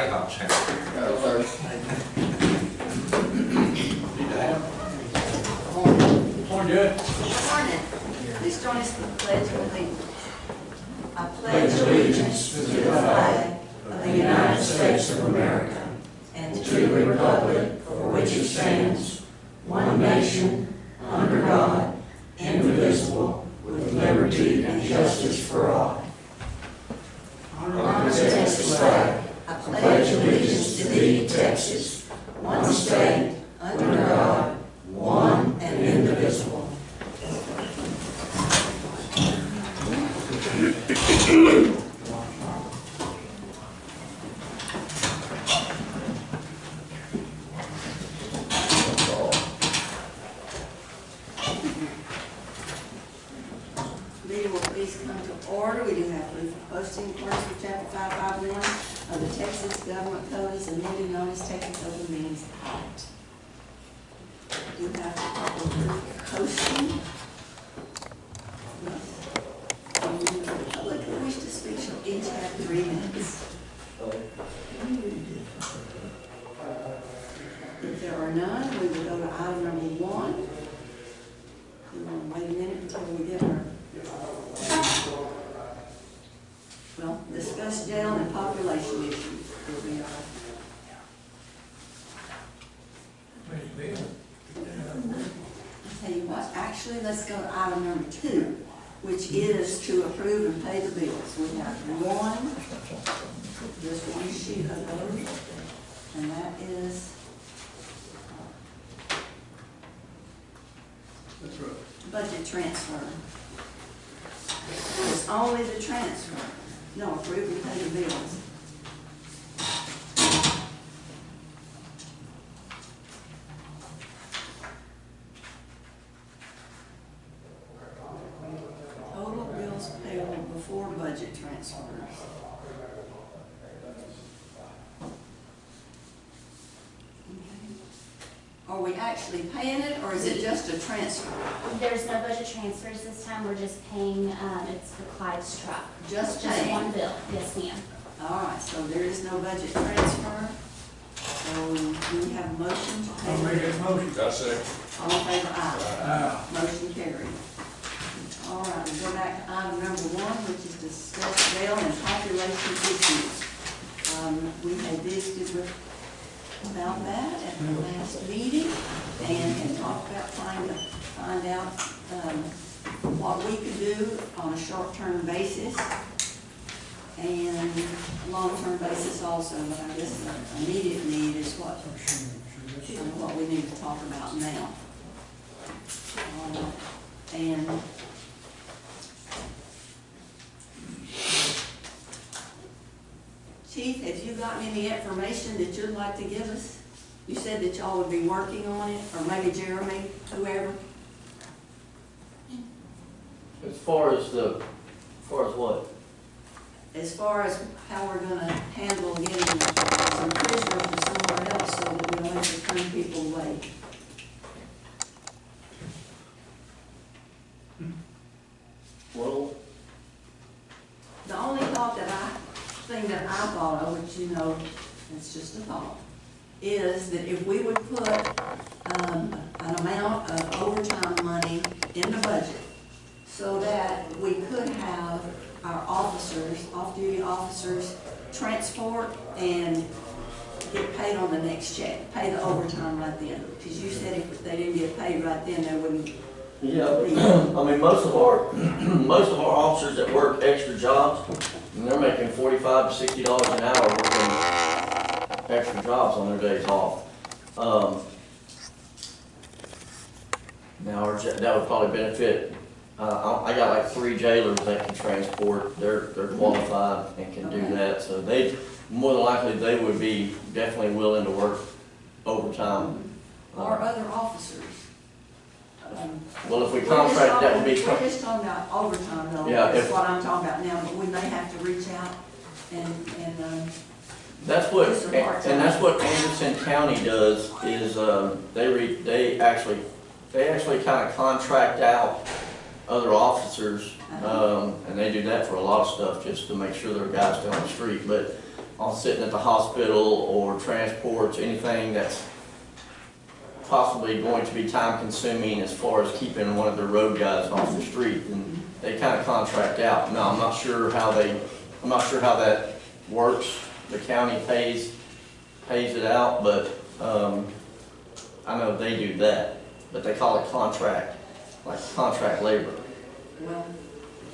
I'll change it. Go first. Morning, Judge. Morning. Please join us in the pledge of allegiance. I pledge allegiance to the flag of the United States of America and to the republic for which it stands, one nation, under God, indivisible, with liberty and justice for all. Honor the Texas flag. I pledge allegiance to thee, Texas, one state, under God, one and indivisible. Meeting will please come to order. We do have proof of posting according to Chapter 551 of the Texas Government Code as amended, known as Texas Open Meetings Act. We do have a couple of proof of posting. The public who wish to speak shall each have 3 minutes. If there are none, we will go to item number 1. We want to wait a minute until we get our discuss jail and population issues. Here we are. I'll tell you what, actually, let's go to item number 2, which is to approve and pay the bills. We have just one sheet of those, and that is budget transfer. It's only the transfer. No, approve and pay the bills. Total bills payable before budget transfers. Are we actually paying it, or is it just a transfer? There's no budget transfers this time. We're just paying, it's for Clyde's truck. Just Just paying? one bill. Yes, ma'am. All right, so there is no budget transfer. So we have a motion to pay. I'll make that motion. Got a second? All in favor, aye. Aye. Motion carried. All right, we go back to item number 1, which is discuss jail and population issues. We had visited about that at the last meeting and had talked about trying to find out what we could do on a short-term basis and long-term basis also, but I guess the immediate need is what we need to talk about now. And Chief, have you gotten any information that you'd like to give us? You said that y'all would be working on it, or maybe Jeremy, whoever. As far as what? As far as how we're gonna handle getting some prisoners from somewhere else so that we don't have to turn people away. Well, The only thing that I thought of, which you know, it's just a thought, is that if we would put an amount of overtime money in the budget so that we could have our officers, off-duty officers, transport and get paid on the next check, pay the overtime right then. Because you said if they didn't get paid right then, they wouldn't. yeah, I mean, most of our officers that work extra jobs, and they're making $45 to $60 an hour working extra jobs on their days off. Now, that would probably benefit. I got like 3 jailers that can transport. They're qualified and can do that. So they, more than likely, they would be definitely willing to work overtime. Or other officers. Well, if we contract, that would be. We're just talking about overtime though. Yeah, That's what I'm talking about now, but we may have to reach out and That's what, and that's what Anderson County does, is, they actually kind of contract out other officers, and they do that for a lot of stuff, just to make sure their guys stay on the street. But on sitting at the hospital or transports, anything that's possibly going to be time consuming as far as keeping one of their road guys off the street, and they kind of contract out. Now, I'm not sure how that works. The county pays it out, but, I know they do that, but they call it contract, like contract labor. Well,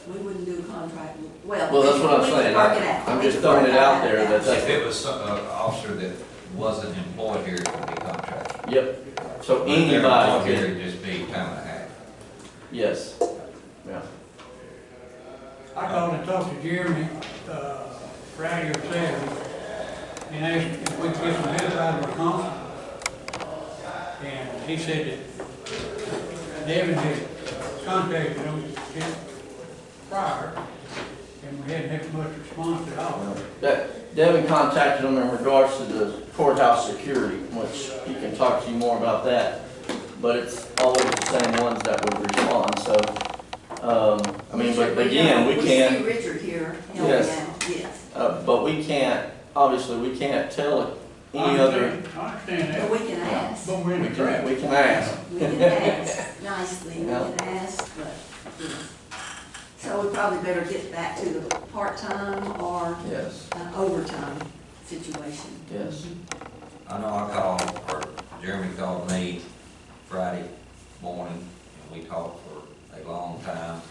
we wouldn't do a contract, well. Well, that's what I'm we could saying. work it out. I'm We just could throwing work it out there that If that's, it was an officer that wasn't employed here, it would be contracted. yep. So But if they're employed anybody here, can, it'd just be time and a half. yes, yeah. I called and talked to Jeremy, Friday or Saturday, and asked if we could get some help out of our council. And he said that Devin had contacted him prior, and we hadn't had much response at all. That Devin contacted them in regards to the courthouse security, which he can talk to you more about that. But it's always the same ones that would respond, so, I mean, but again, we see can't, Richard here helping Yes. out, yes. but we can't, obviously, we can't tell any other, I understand But that, we can ask. but we're in we the can, trap. we can ask. We can ask nicely, we Yeah. can ask, but, yes. So we probably better get back to the part-time or Yes, overtime situation. yes. I know I called, or Jeremy called me Friday morning, and we talked for a long time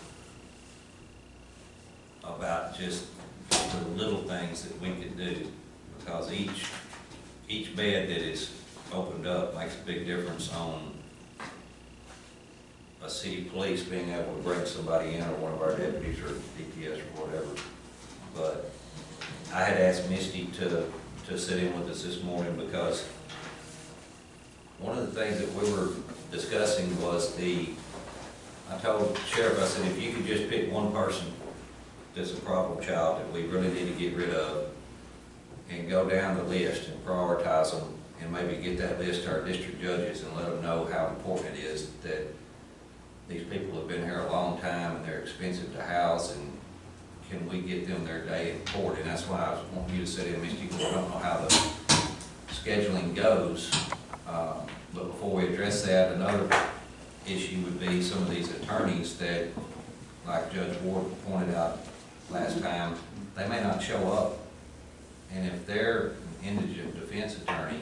about just the little things that we could do, because each bed that is opened up makes a big difference on a city police being able to bring somebody in, or one of our deputies, or DPS, or whatever. But I had asked Misty to sit in with us this morning, because one of the things that we were discussing was I told the sheriff, I said, if you could just pick one person that's a problem child that we really need to get rid of, and go down the list and prioritize them, and maybe get that list to our district judges and let them know how important it is that these people have been here a long time and they're expensive to house, and can we get them their day in court? And that's why I was wanting you to sit in, Misty, because I don't know how the scheduling goes. But before we address that, another issue would be some of these attorneys that, like Judge Ward pointed out last time, they may not show up. And if they're an indigent defense attorney,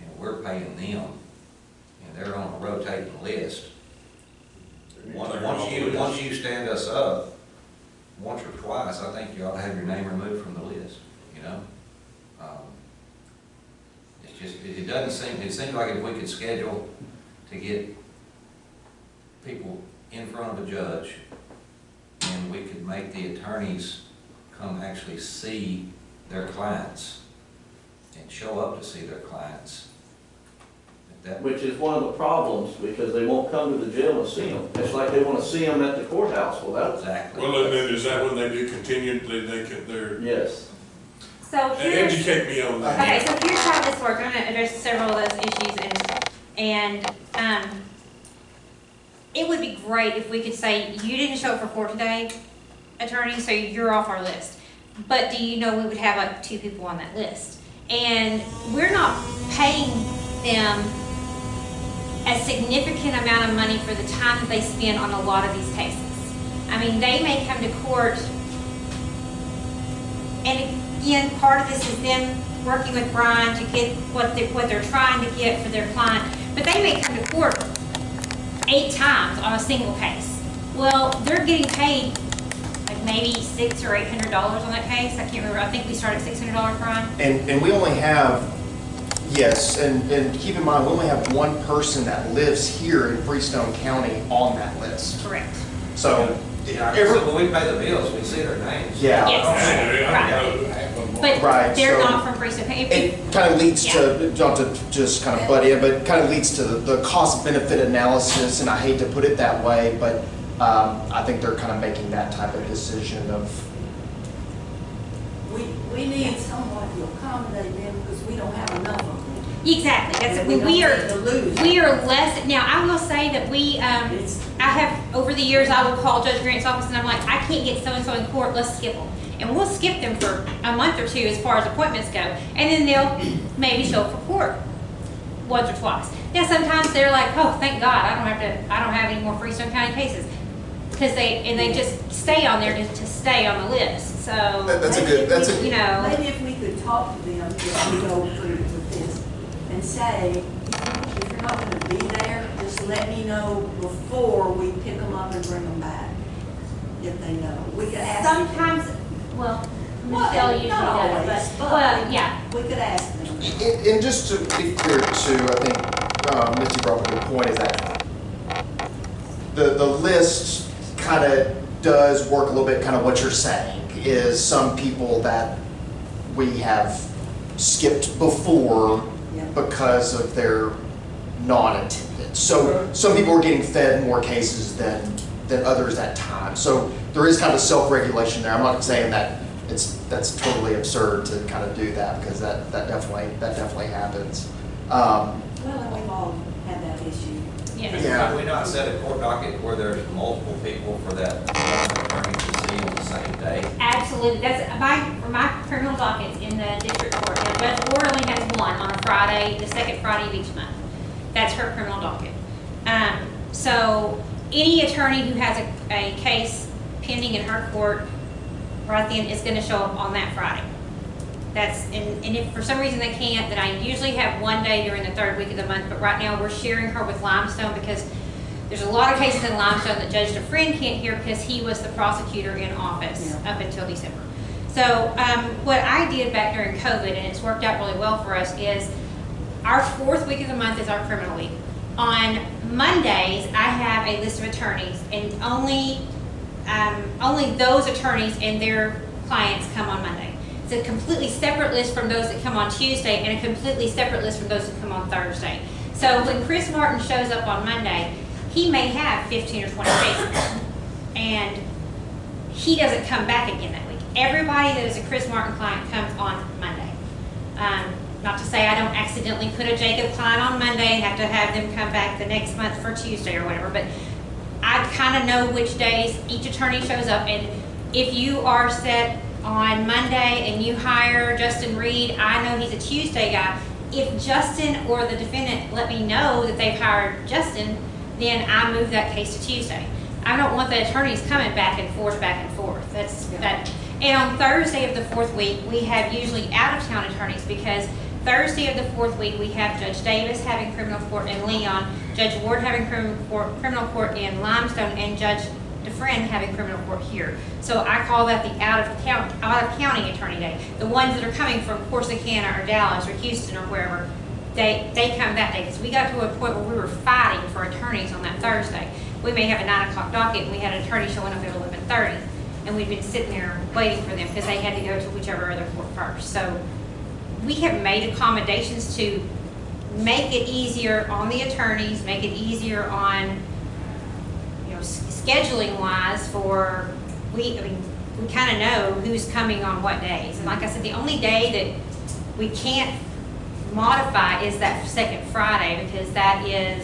and we're paying them, and they're on a rotating list, once you stand us up, once or twice, I think you ought to have your name removed from the list, you know? It's just, it seems like if we could schedule to get people in front of a judge, and we could make the attorneys come actually see their clients and show up to see their clients. Which is one of the problems, because they won't come to the jail and see them. It's like they want to see them at the courthouse. Well, that's, Exactly. Well, and then is that when they do continue, they're, yes. So here's, educate me on that. okay, so here's how this works. I'm gonna address several of those issues, and it would be great if we could say, you didn't show up for court today, attorney, so you're off our list. But do you know we would have like 2 people on that list? And we're not paying them a significant amount of money for the time that they spend on a lot of these cases. I mean, they may come to court, and again, part of this is them working with Brian to get what they're trying to get for their client, but they may come to court 8 times on a single case. Well, they're getting paid like maybe $600 or $800 on that case. I can't remember. I think we started at $600, Brian. And we only have, yes, and keep in mind, we only have one person that lives here in Freestone County on that list. Correct. So, So when we pay the bills, we see their names. yeah. Yes. But Right, they're so- not from Freestone. It kind of leads to, not to just kind of butt in, but kind of leads to the cost benefit analysis, and I hate to put it that way, but I think they're kind of making that type of decision of, We need someone to accommodate them because we don't have enough of them. Exactly. That's And we don't are need to lose. we are less now. I will say that we It's- I have over the years I will call Judge Grant's office and I'm like, I can't get so and so in court. Let's skip them. and we'll skip them for a month or two as far as appointments go, and then they'll maybe show up for court once or twice. Now, sometimes they're like, oh, thank God, I don't have any more Freestone County cases, because they just stay on there to stay on the list, so. That's a good, that's a, You know, Maybe if we could talk to them, if we go through with this, and say, if you're not gonna be there, just let me know before we pick them up and bring them back, if they know. We could ask. them. sometimes, well, Well, Michelle usually not always, does, but, but well, yeah. we could ask them. and just to be clear too, I think Misty brought up a good point, is that the list kind of does work a little bit, kind of what you're saying, is some people that we have skipped before Yeah. because of their non-attendance. So some people are getting fed more cases than others at times. So there is kind of self-regulation there. I'm not saying that that's totally absurd to kind of do that, because that definitely happens. Well, and we've all had that issue. Yes. Yeah. Have we not set a court docket where there's multiple people for that one attorney to see on the same day? Absolutely, that's, for my criminal dockets in the district court, now Judge Ward only has one on a Friday, the second Friday of each month. That's her criminal docket. So any attorney who has a case pending in her court, right then, is gonna show up on that Friday. And if for some reason they can't, then I usually have one day during the third week of the month, but right now we're sharing her with Limestone, because there's a lot of cases in Limestone that Judge DeFriend can't hear because he was the prosecutor in office up until December. So what I did back during COVID, and it's worked out really well for us, is our fourth week of the month is our criminal week. On Mondays, I have a list of attorneys, and only those attorneys and their clients come on Monday. It's a completely separate list from those that come on Tuesday, and a completely separate list from those that come on Thursday. So when Chris Martin shows up on Monday, he may have 15 or 20 cases, and he doesn't come back again that week. Everybody that is a Chris Martin client comes on Monday. Not to say I don't accidentally put a Jacob client on Monday and have to have them come back the next month for Tuesday or whatever, but I kind of know which days each attorney shows up, and if you are set on Monday and you hire Justin Reed, I know he's a Tuesday guy. If Justin or the defendant let me know that they've hired Justin, then I move that case to Tuesday. I don't want the attorneys coming back and forth. That. And on Thursday of the fourth week, we have usually out-of-town attorneys, because Thursday of the fourth week, we have Judge Davis having criminal court in Leon, Judge Ward having criminal court in Limestone, and Judge DeFriend having criminal court here. So I call that the out-of-county attorney day. The ones that are coming from Corsicana or Dallas or Houston or wherever, they come that day, because we got to a point where we were fighting for attorneys on that Thursday. We may have a 9 o'clock docket, and we had an attorney showing up at 11:30, and we'd been sitting there waiting for them because they had to go to whichever other court first. So we have made accommodations to make it easier on the attorneys, make it easier on, scheduling wise for, we kind of know who's coming on what days. And like I said, the only day that we can't modify is that second Friday, because that is,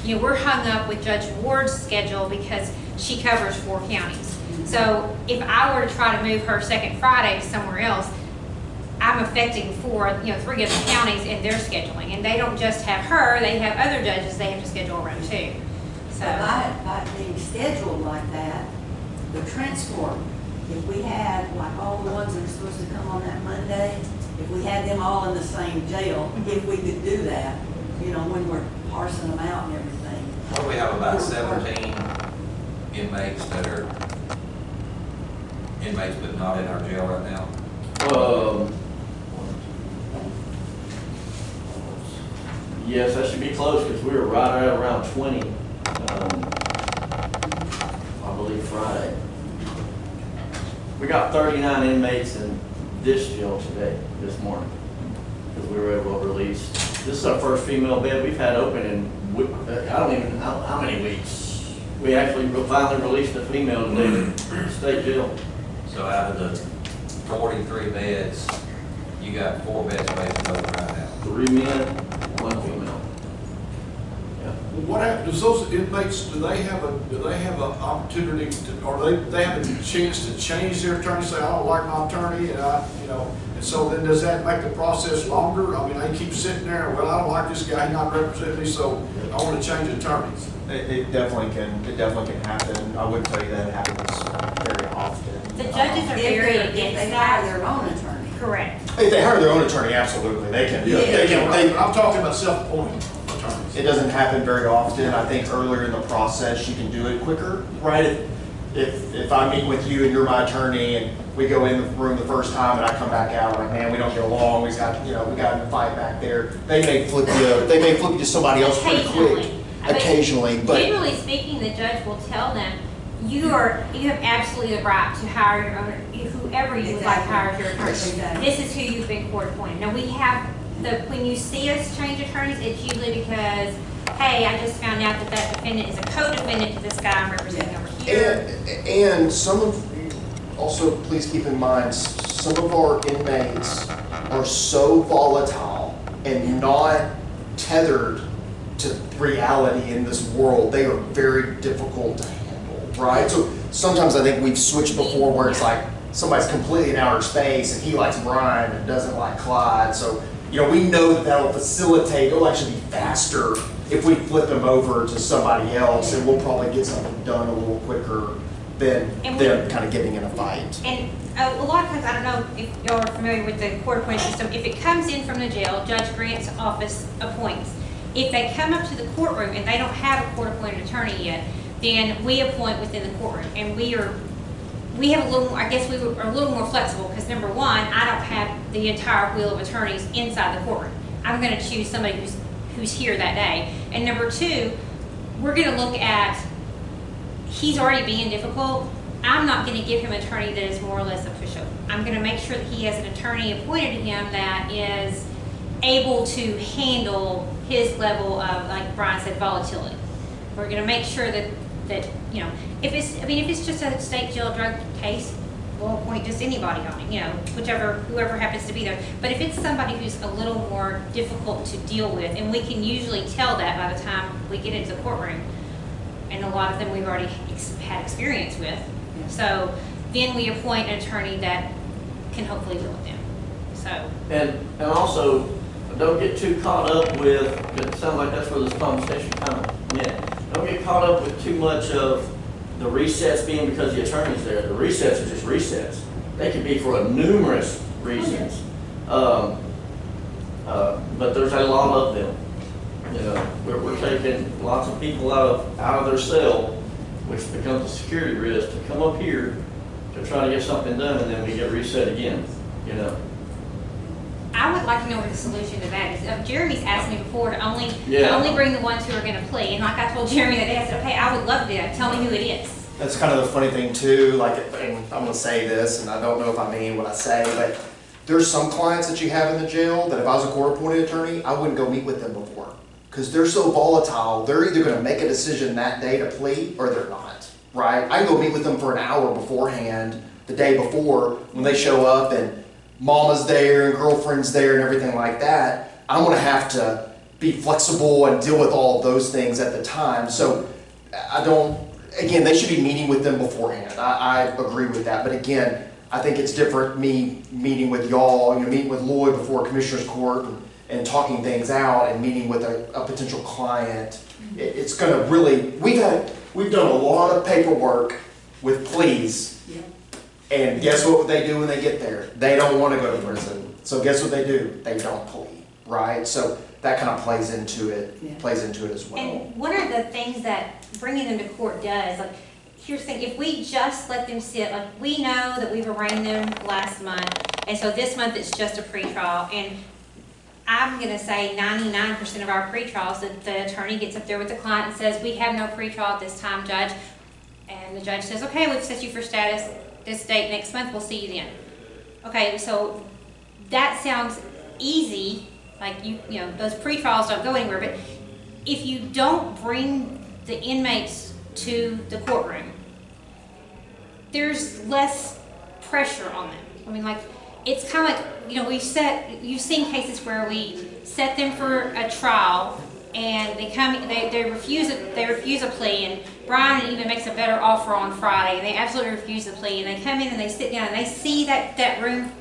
we're hung up with Judge Ward's schedule because she covers 4 counties. So if I were to try to move her second Friday to somewhere else, I'm affecting 3 other counties in their scheduling. And they don't just have her, they have other judges they have to schedule around too. So By being scheduled like that, the transport, if we had, like all the ones that are supposed to come on that Monday, if we had them all in the same jail, if we could do that, when we're parsing them out and everything. What do we have, about 17 inmates that are inmates but not in our jail right now? Yes, that should be close, because we were right at around 20, I believe Friday. We got 39 inmates in this jail today, this morning, because we were able to release. This is our first female bed we've had open in, I don't even know how many weeks. We actually finally released a female today in state jail. So out of the 43 beds, you got 4 beds vacant open right now. 3 men, 1 female. Yeah. What happens, does those inmates, do they have an opportunity to, or they have a chance to change their attorney, say, I don't like my attorney, and and so then does that make the process longer? I mean, they keep sitting there, well, I don't like this guy, he's not representing me, so I want to change attorneys. It definitely can happen. I wouldn't tell you that it happens very often. The judges are very If they against hire that. their own attorney. Correct. If they hire their own attorney, absolutely, they can. I'm talking about self-appointed attorneys. It doesn't happen very often. I think earlier in the process, you can do it quicker, right? If I meet with you and you're my attorney and we go in the room the first time and I come back out, like, man, we don't get along, we got in a fight back there, they may flip you to somebody else pretty quick. Occasionally, but generally speaking, the judge will tell them, you have absolutely the right to hire your own, whoever you would like to hire as your attorney. Exactly. This is who you've been court appointed. Now, we have when you see us change attorneys, it's usually because, hey, I just found out that defendant is a co-defendant to this guy I'm representing over here. and some of, also please keep in mind, some of our inmates are so volatile and not tethered to reality in this world. They are very difficult to handle, right? So sometimes I think we've switched before where it's like somebody's completely in outer space and he likes Brian and doesn't like Clyde. So, we know that that'll facilitate, it'll actually be faster if we flip them over to somebody else, and we'll probably get something done a little quicker than them kind of getting in a fight. And a lot of times, I don't know if y'all are familiar with the court appointed system, if it comes in from the jail, Judge Grant's office appoints. If they come up to the courtroom and they don't have a court-appointed attorney yet, then we appoint within the courtroom. And we have a little more, I guess we are a little more flexible because number one, I don't have the entire wheel of attorneys inside the courtroom. I'm going to choose somebody who's here that day. And number two, we're going to look at, he's already being difficult. I'm not going to give him an attorney that is more or less official. I'm going to make sure that he has an attorney appointed to him that is able to handle his level of, like Brian said, volatility. We're going to make sure that if it's just a state jail drug case, we'll appoint just anybody on it, whoever happens to be there. But if it's somebody who's a little more difficult to deal with, and we can usually tell that by the time we get into the courtroom, and a lot of them we've already had experience with, so then we appoint an attorney that can hopefully deal with them. So And also, don't get too caught up with, it sounds like that's where this conversation kind of went. Don't get caught up with too much of the resets being because the attorney's there. The resets are just resets. They can be for numerous reasons. But there's a lot of them. We're taking lots of people out of their cell, which becomes a security risk, to come up here to try to get something done, and then we get reset again. I would like to know what the solution to that is. Jeremy's asked me before to only bring the ones who are going to plea, and like I told Jeremy that day, I said, okay, I would love to tell me who it is. That's kind of the funny thing too, and I'm going to say this, and I don't know if I mean what I say, but there's some clients that you have in the jail that if I was a court-appointed attorney, I wouldn't go meet with them before. Because they're so volatile, they're either going to make a decision that day to plea or they're not, right? I can go meet with them for an hour beforehand, the day before, when they show up and mama's there and girlfriend's there and everything like that. I'm going to have to be flexible and deal with all of those things at the time. So again, they should be meeting with them beforehand. I agree with that. But again, I think it's different me meeting with y'all, meeting with Lloyd before Commissioner's Court and talking things out and meeting with a potential client. It's going to really, we've done a lot of paperwork with pleas. Yeah. And guess what they do when they get there? They don't want to go to prison. So guess what they do? They don't plea, right? So that kind of plays into it as well. And one of the things that bringing them to court does, like, here's the thing, if we just let them sit, like, we know that we've arraigned them last month, and so this month it's just a pretrial, and I'm going to say 99% of our pretrials, that the attorney gets up there with the client and says, we have no pretrial at this time, Judge. And the judge says, okay, we've set you for status this date next month, we'll see you then. Okay, so that sounds easy, like those pretrials don't go anywhere, but if you don't bring the inmates to the courtroom, there's less pressure on them. I mean, like, it's kind of like, you've seen cases where we set them for a trial and they refuse it. They refuse a plea, and Brian even makes a better offer on Friday, and they absolutely refuse the plea. And they come in and they sit down and they see that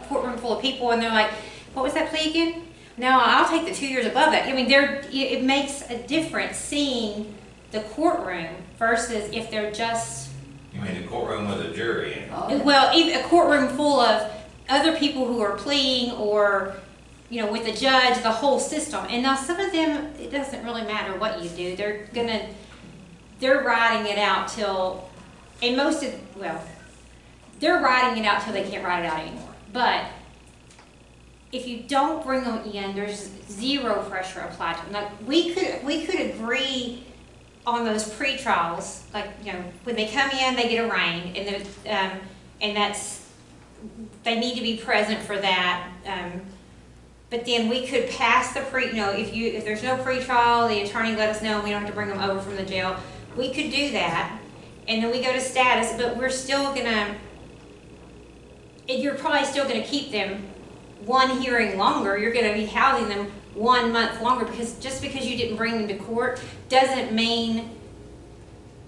courtroom full of people, and they're like, "What was that plea again?" No, I'll take the 2 years above that. I mean, it makes a difference seeing the courtroom versus if they're just. You mean a courtroom with a jury in it? Oh, Well, even a courtroom full of other people who are pleading, or, you know, with the judge, the whole system. And now some of them, it doesn't really matter what you do. They're riding it out till, and they're riding it out till they can't ride it out anymore. But if you don't bring them in, there's zero pressure applied to them. Like, we could agree on those pre-trials, like, you know, when they come in, they get arraigned, and they need to be present for that. But then we could pass the if there's no pre-trial, the attorney let us know, and we don't have to bring them over from the jail. We could do that, and then we go to status, but we're still you're probably still gonna keep them one hearing longer. You're gonna be housing them 1 month longer, because just because you didn't bring them to court doesn't mean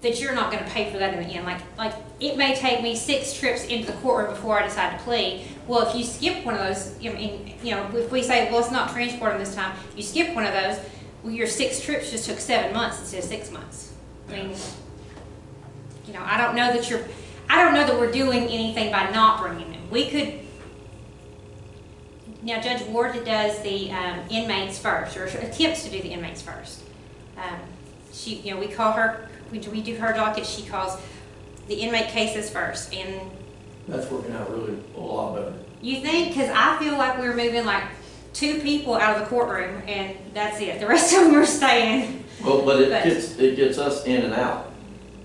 that you're not going to pay for that in the end. Like it may take me 6 trips into the courtroom before I decide to plea. Well, if you skip one of those, if we say, well, let's not transport them this time, you skip one of those, well, your 6 trips just took 7 months instead of 6 months. I mean, I don't know that we're doing anything by not bringing them. We could. Now, Judge Ward does the inmates first, or attempts to do the inmates first. We call her, we do her docket. She calls the inmate cases first, and That's working out really a lot better. you think? Because I feel like we're moving like 2 people out of the courtroom, and that's it. The rest of them are staying. Well, but it gets us in and out.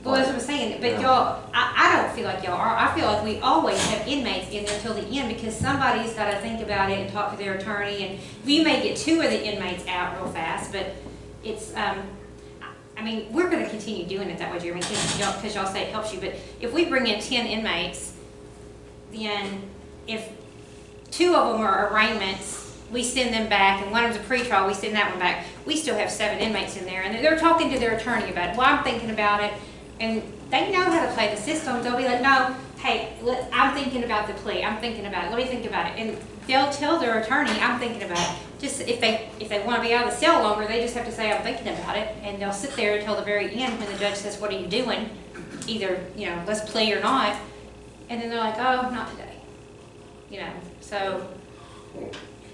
Well, that's what I'm saying. But Yeah. y'all, I don't feel like y'all are. I feel like we always have inmates in there till the end, because somebody's got to think about it and talk to their attorney. And we may get 2 of the inmates out real fast, but it's, we're going to continue doing it that way, Jeremy, because y'all say it helps you. But if we bring in 10 inmates, then if 2 of them are arraignments, we send them back, and one of them's a pretrial, we send that one back. We still have 7 inmates in there, and they're talking to their attorney about it. Well, I'm thinking about it. And they know how to play the system. They'll be like, no, hey, I'm thinking about the plea. I'm thinking about it. Let me think about it. And they'll tell their attorney, I'm thinking about it. Just if they want to be out of the cell longer, they just have to say, I'm thinking about it. And they'll sit there until the very end when the judge says, what are you doing? Either, let's plea or not. And then they're like, oh, not today. So.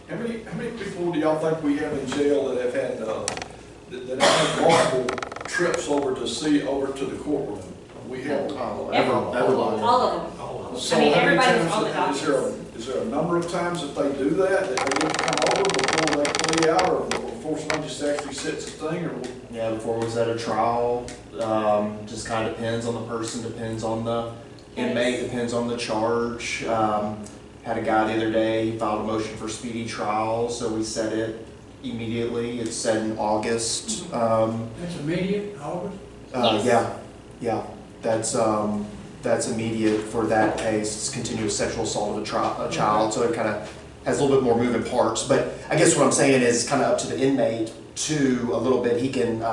How many people do y'all think we have in jail that have had, that have had multiple trips over to the courtroom? We have. Everybody. All of them. So I mean, how many everybody times on the is there a number of times that they do that they get to come over before they plea out, or before somebody just actually sets a thing, or? Yeah, before we set a trial, just kind of depends on the person, depends on the inmate, depends on the charge. Had a guy the other day, filed a motion for speedy trial, so we set it immediately. It's set in August. That's immediate, August? Yeah, that's immediate for that case. It's continuous sexual assault of a child, so it kind of has a little bit more moving parts. But I guess what I'm saying is kind of up to the inmate too, a little bit. He can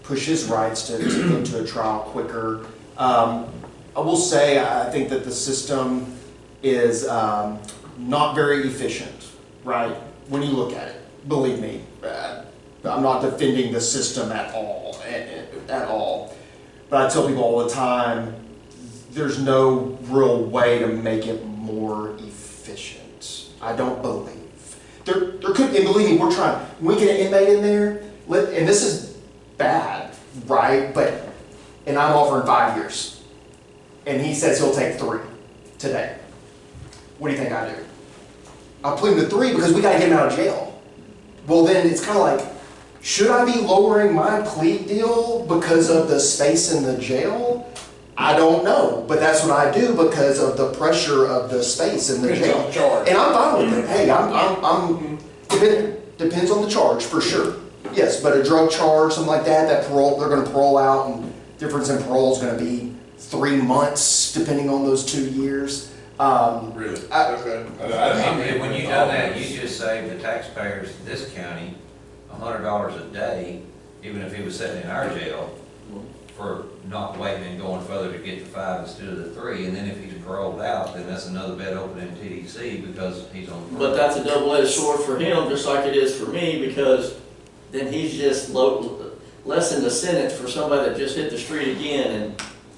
push his rights to get into a trial quicker. I will say, I think that the system is not very efficient, right? When you look at it, believe me, I'm not defending the system at all, But I tell people all the time, there's no real way to make it more efficient. I don't believe. There could, and believe me, we're trying. When we get an inmate in there, and this is bad, right? And I'm offering 5 years. And he says he'll take 3 today. What do you think I do? I'll plead him to 3 because we got to get him out of jail. Well, then it's kind of like, should I be lowering my plea deal because of the space in the jail? I don't know, but that's what I do because of the pressure of the space in the jail. And I'm fine with it. Hey, depends on the charge for sure. Yes, but a drug charge, something like that, they're going to parole out, and difference in parole is going to be 3 months depending on those 2 years. Really? Okay. When you done that, you just saved the taxpayers, this county, $100 a day, even if he was sitting in our jail, for not waiting and going further to get to 5 instead of the 3, and then if he's paroled out, then that's another bed open in TDC because he's on parole. But that's a double-edged sword for him, just like it is for me, because then he's just less than the sentence for somebody that just hit the street again,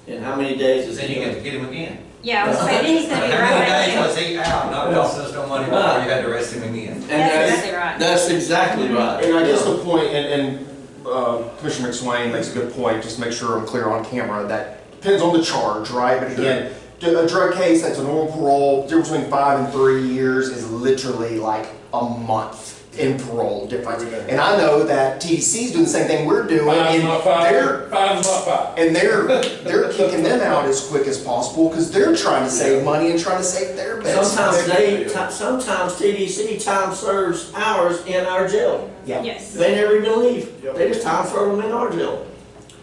and how many days is Then he you gonna? get to get him again. Yeah, I was saying, then he's gonna be How right many back days in. was he out, not costing us no money before you had to arrest him again? And That's exactly right. That's exactly right. And I guess the point, and Commissioner McSwain makes a good point, just to make sure I'm clear on camera, that depends on the charge, right? But again, a drug case that's a normal parole, difference between 5 and 3 years is literally like a month in parole difference. And I know that TDC's doing the same thing we're doing. Five's not they're- five, five's not five. And they're kicking them out as quick as possible because they're trying to save money and trying to save their beds. Sometimes TDC time serves hours in our jail. Yeah. Yes. They never even leave. They just time serve them in our jail.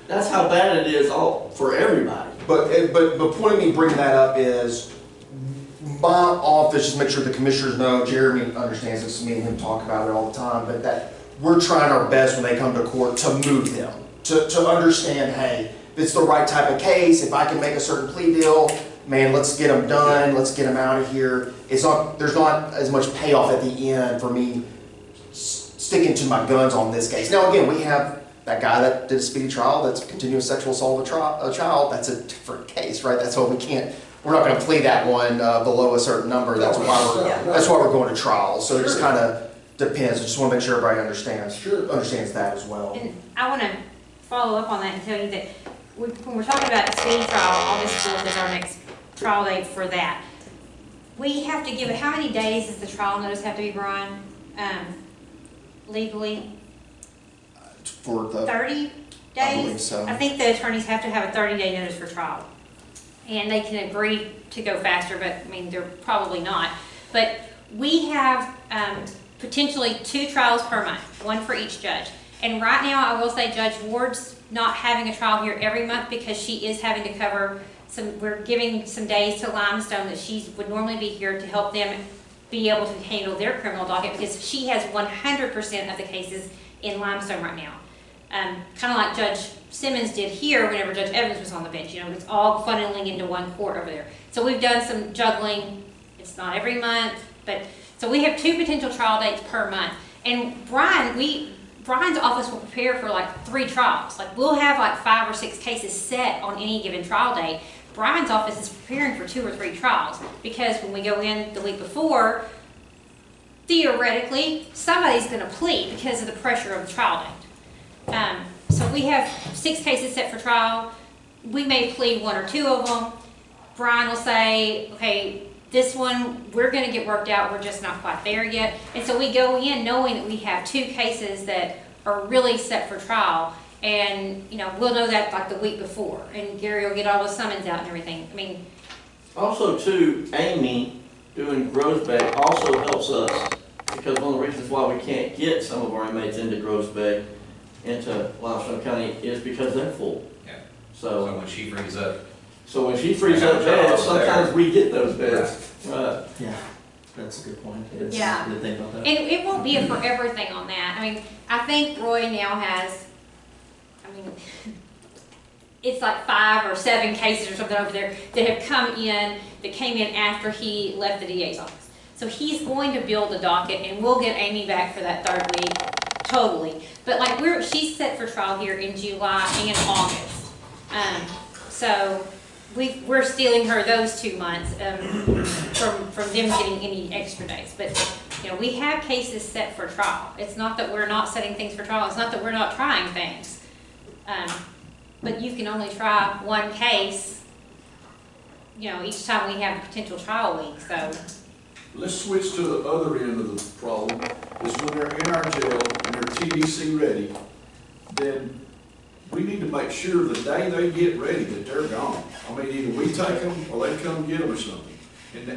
That's how bad it is all for everybody. But point of me bringing that up is my office, just make sure the commissioners know, Jeremy understands this, me and him talk about it all the time, but that we're trying our best when they come to court to move them, to understand, hey, if it's the right type of case, if I can make a certain plea deal, man, let's get them done, let's get them out of here. There's not as much payoff at the end for me sticking to my guns on this case. Now again, we have that guy that did a speedy trial, that's continuous sexual assault of a child, that's a different case, right? That's why we're not gonna plea that one below a certain number, that's why we're going to trial. So it just kinda depends, I just wanna make sure everybody understands that as well. And I wanna follow up on that and tell you that when we're talking about the speed trial, August 4th is our next trial date for that. We have to give it, how many days does the trial notice have to be, Brian, legally? For the, 30 days? I believe so. I think the attorneys have to have a 30-day notice for trial. And they can agree to go faster, but, I mean, they're probably not. But we have potentially 2 trials per month, one for each judge. And right now, I will say Judge Ward's not having a trial here every month because she is having to cover we're giving some days to Limestone that she would normally be here to help them be able to handle their criminal docket because she has 100% of the cases in Limestone right now. Kind of like Judge Simmons did here whenever Judge Evans was on the bench. You know, it's all funneling into one court over there. So we've done some juggling. It's not every month, but so we have 2 potential trial dates per month. And Brian's office will prepare for like 3 trials. Like we'll have like 5 or 6 cases set on any given trial date. Brian's office is preparing for 2 or 3 trials because when we go in the week before, theoretically, somebody's going to plead because of the pressure of the trial date. So we have 6 cases set for trial. We may plead 1 or 2 of them. Brian will say, okay, this one, we're going to get worked out. We're just not quite there yet. And so we go in knowing that we have 2 cases that are really set for trial. And, you know, we'll know that like the week before. And Gary will get all the summons out and everything. I mean, Also, too, Amy doing Groesbeck also helps us because one of the reasons why we can't get some of our inmates into Groesbeck, into Limestone County, is because they're full. Yeah. So So when she frees up, when she frees up beds, sometimes we get those beds. Right. Yeah, that's a good point. Yeah. Good thing about that. and it won't be for everything on that. I mean, I think Roy now has, I mean, it's like 5 or 7 cases or something over there that have come in, that came in after he left the DA's office. So he's going to build a docket and we'll get Amy back for that 3rd week, totally. But like she's set for trial here in July and August. So we're stealing her those 2 months from them getting any extra days. But you know, we have cases set for trial. It's not that we're not setting things for trial. It's not that we're not trying things. But you can only try 1 case, you know, each time we have a potential trial week. So Let's switch to the other end of the problem, is when they're in our jail and they're TDC ready, then we need to make sure the day they get ready that they're gone. I mean, either we take them or they come get them or something. And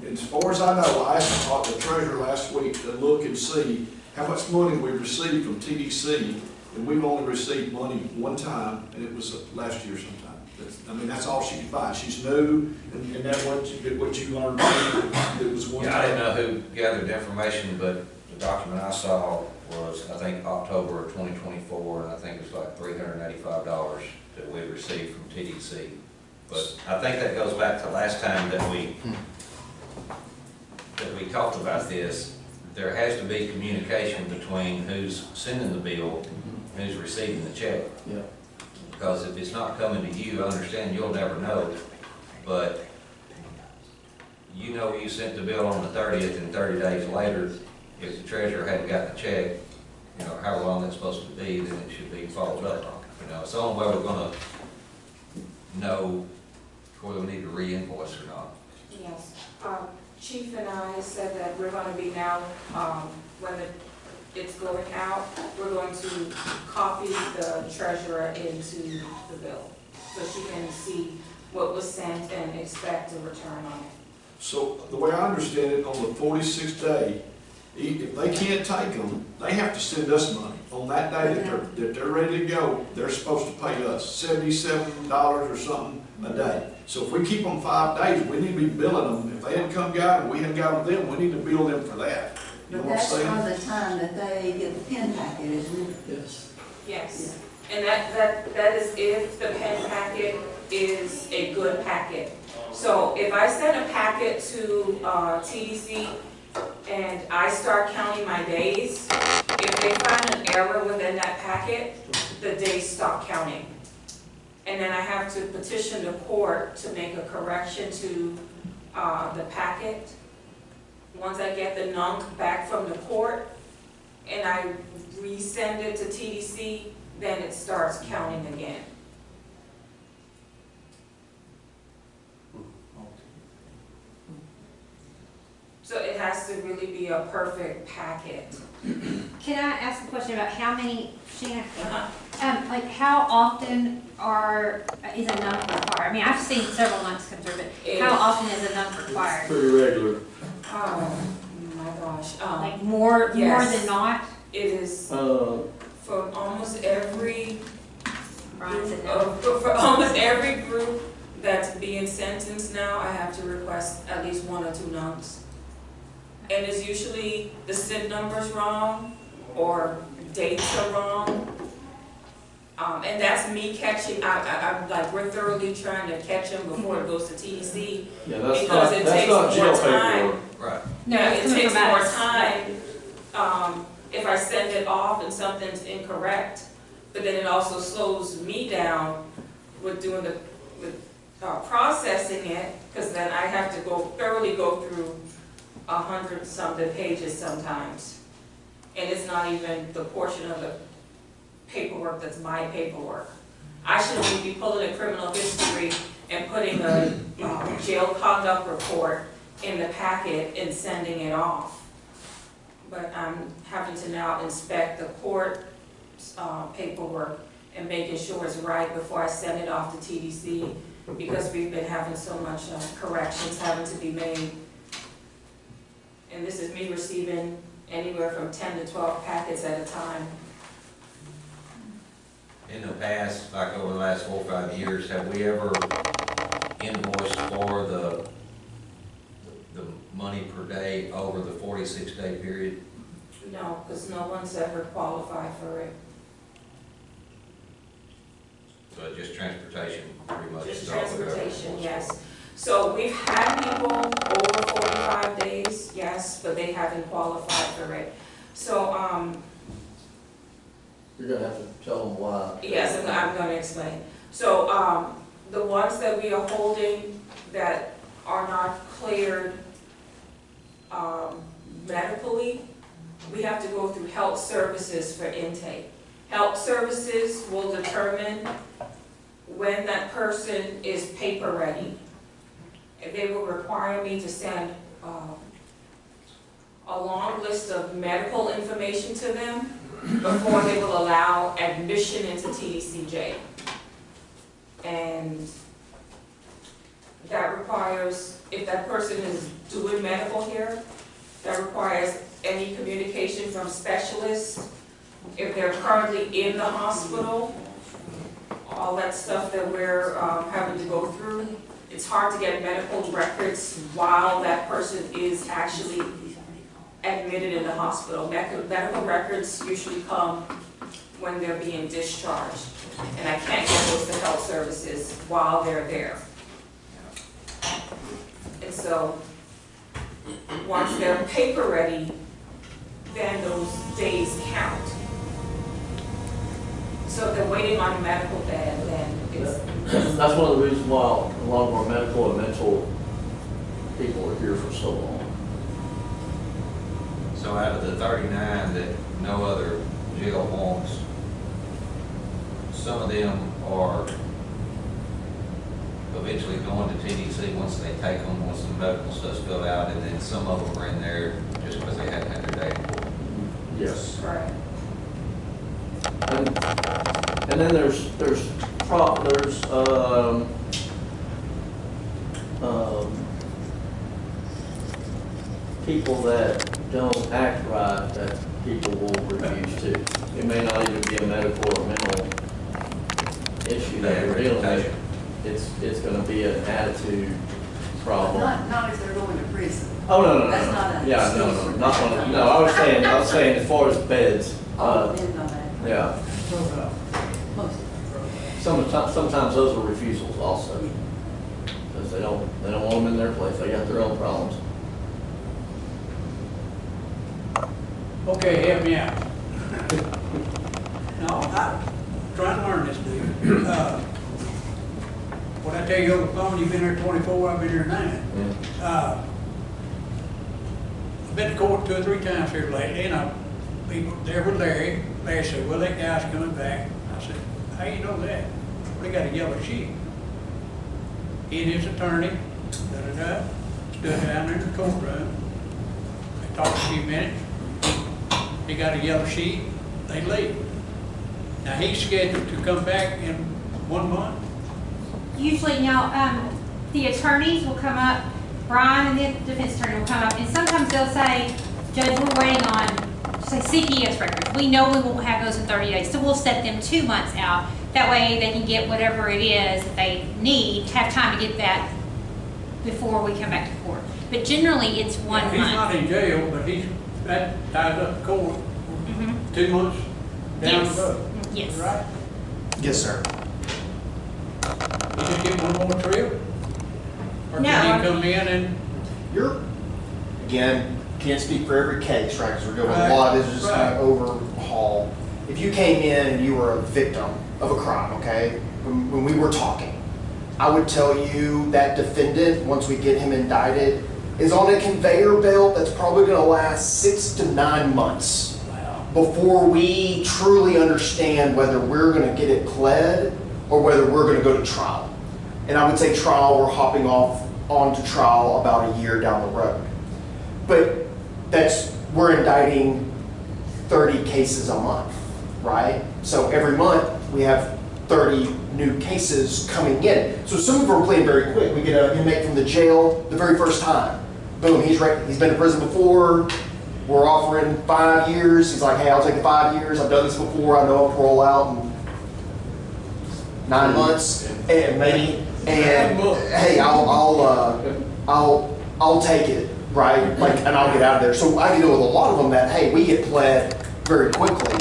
as far as I know, I asked the treasurer last week to look and see how much money we received from TDC, and we've only received money 1 time, and it was last year sometime. That's all she could find. She's new, and that's what you learned. It was 1 yeah, I didn't time. know who gathered the information, but the document I saw was, I think, October of 2024, and I think it was like $385 that we received from TDC. But I think that goes back to last time that we talked about this. There has to be communication between who's sending the bill and who's receiving the check. Yeah. Because if it's not coming to you, I understand you'll never know, but you know you sent the bill on the 30th, and 30 days later, if the treasurer hadn't got the check, you know, however long it's supposed to be, then it should be followed up on. You know, it's the only way we're gonna know whether we need to re-invoice or not. Yes, Chief and I said that we're gonna be now, when it's going out, we're going to copy the treasurer into the bill, so she can see what was sent and expect a return on it. So the way I understand it, on the 46th day, if they can't take them, they have to send us money. On that day that they're ready to go, they're supposed to pay us $77 or something a day. So if we keep them 5 days, we need to be billing them. If they hadn't come got them, we hadn't got them, we need to bill them for that. You know But what I'm that's saying? from the time that they get the pin packet, isn't it? Yes. Yes, and that is if the pen packet is a good packet. So if I send a packet to TDC and I start counting my days, if they find an error within that packet, the days stop counting. And then I have to petition the court to make a correction to the packet. Once I get the nunk back from the court and I resend it to TDC, then it starts counting again. So it has to really be a perfect packet. Can I ask a question about how many, Sheena, Uh-huh. like how often is a nunk required? I mean, I've seen several nunks come through, but how often is a nunk required? Pretty regular. Oh my gosh. Like more Yes. than not? It is Uh, for almost every Brian said no. for almost every group that's being sentenced now, I have to request at least 1 or 2 nunks. And it's usually the SID number's wrong or dates are wrong. And that's me catching, I'm like, we're thoroughly trying to catch them before it goes to TDC. yeah, that's Because not, it that's takes not more jail time. paperwork. Right. No, Yeah, it's it coming takes from more us. time, if I send it off and something's incorrect, but then it also slows me down with doing processing it, because then I have to thoroughly go through 100-something pages sometimes. And it's not even the portion of the paperwork that's my paperwork. I should only be pulling a criminal history and putting a jail conduct report in the packet and sending it off. But I'm having to now inspect the court paperwork and making sure it's right before I send it off to TDC, because we've been having so much corrections having to be made. And this is me receiving anywhere from 10 to 12 packets at a time. In the past, like over the last 4 or 5 years, have we ever invoiced for the money per day over the 46-day period? No, because no one's ever qualified for it. So just transportation, pretty much. Just is all the government transportation, wants. yes. So we've had people over 45 days, yes, but they haven't qualified for it. So, You're gonna have to tell them why. yes, I'm gonna explain. So, the ones that we are holding that are not cleared, medically, we have to go through health services for intake. Health services will determine when that person is paper ready. They will require me to send a long list of medical information to them before they will allow admission into TDCJ. And that requires, if that person is doing medical here, that requires any communication from specialists. If they're currently in the hospital, all that stuff that we're having to go through. It's hard to get medical records while that person is actually admitted in the hospital. Medical records usually come when they're being discharged, and I can't get those to health services while they're there. And so, once they're paper ready, then those days count. So if they're waiting on a medical bed, then it's. That's one of the reasons why a lot of our medical and mental people are here for so long. So out of the 39 that no other jail wants, some of them are eventually going to TDC once they take them, once the medical stuff's filled out, and then some of them are in there just because they hadn't had their day before. Yes. Right. And then there's people that don't act right that people will refuse to. It may not even be a medical or mental issue that they're dealing with. It's gonna be an attitude problem. Not if they're going to prison. Oh, no. That's not a. Yeah, no, not one, no, I was saying as far as beds, Depends on that. yeah. Most. Sometimes those are refusals also. Because they don't want them in their place, they got their own problems. Okay, help me out. No, I'm trying to learn this, dude. When I tell you over the phone, you've been here 24, I've been here 9. I've been to court 2 or 3 times here lately, and people there with Larry. Larry said, well, that guy's coming back. I said, how you know that? Well, they got a yellow sheet. He and his attorney, stood down there in the courtroom. They talked a few minutes. He got a yellow sheet, they leave. Now, he's scheduled to come back in 1 month. Usually now, the attorneys will come up, Brian and the defense attorney will come up, and sometimes they'll say, Judge, we're waiting on, say, CPS records. We know we won't have those in 30 days, so we'll set them 2 months out. That way they can get whatever it is that they need, to have time to get that before we come back to court. But generally, it's 1 month. He's not in jail, but that ties up the court 2 months down the road. Yes. Right? Yes, sir. You just get one more trip? Or No, can he come in and? You're, again, can't speak for every case, right, because we're doing Right, a lot, this is just kind right. of overhaul. If you came in and you were a victim of a crime, okay, when we were talking, I would tell you that defendant, once we get him indicted, is on a conveyor belt that's probably gonna last 6 to 9 months before we truly understand whether we're gonna get it pled or whether we're gonna go to trial. And I would say trial, we're hopping off onto trial about a year down the road. But we're indicting 30 cases a month, right? So every month we have 30 new cases coming in. So some of them are playing very quick. We get an inmate from the jail the very first time. Boom, he's been to prison before. We're offering 5 years. He's like, hey, I'll take the 5 years. I've done this before. I know I'll parole out in 9 months, and maybe. And hey, I'll take it, right? Like, and I'll get out of there. So I deal with a lot of them that, hey, we get pled very quickly.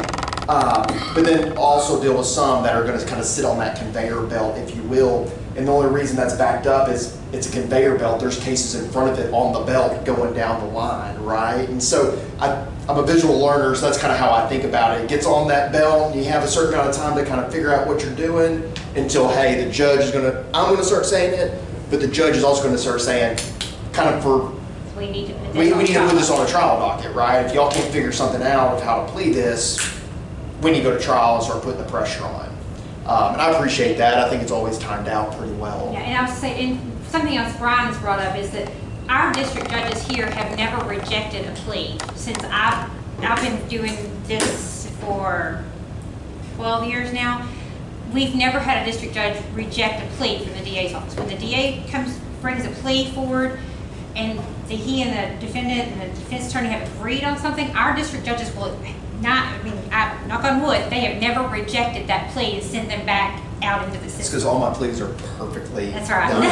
But then also deal with some that are going to kind of sit on that conveyor belt, if you will. And the only reason that's backed up is it's a conveyor belt. There's cases in front of it on the belt going down the line, right? And so I'm a visual learner, so that's kind of how I think about it. It gets on that belt, and you have a certain amount of time to kind of figure out what you're doing until, hey, the judge is going to, I'm going to start saying it, but the judge is also going to start saying, kind of for, We need to put we this on need to trial. put this on a trial docket, right? If y'all can't figure something out of how to plead this, we need to go to trial and start putting the pressure on. And I appreciate that. I think it's always timed out pretty well. Yeah, and I was saying, and something else Brian has brought up is that our district judges here have never rejected a plea since I've been doing this for 12 years now. We've never had a district judge reject a plea from the DA's office. When the DA brings a plea forward, and he and the defendant and the defense attorney have agreed on something, our district judges will knock on wood, they have never rejected that plea and sent them back out into the It's system. because all my pleas are perfectly That's right. done. But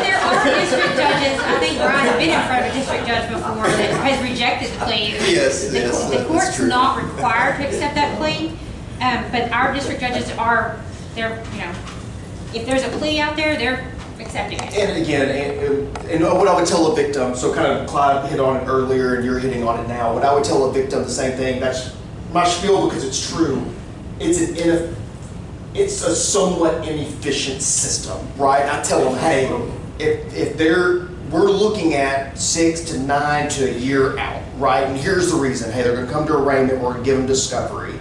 there are district judges, I think Brian's been in front of a district a judge before that has rejected the plea. Yes, The- yes, The that's court's true. not required to accept that plea, but our district judges are, they're, if there's a plea out there, they're accepting it. And again, and what I would tell a victim, so kind of Clyde hit on it earlier and you're hitting on it now, what I would tell a victim, the same thing, that's my spiel because it's true. It's a somewhat inefficient system, right? I tell them, hey, if we're looking at 6 to 9 to a year out, right? And here's the reason, hey, they're gonna come to arraignment, we're gonna give them discovery.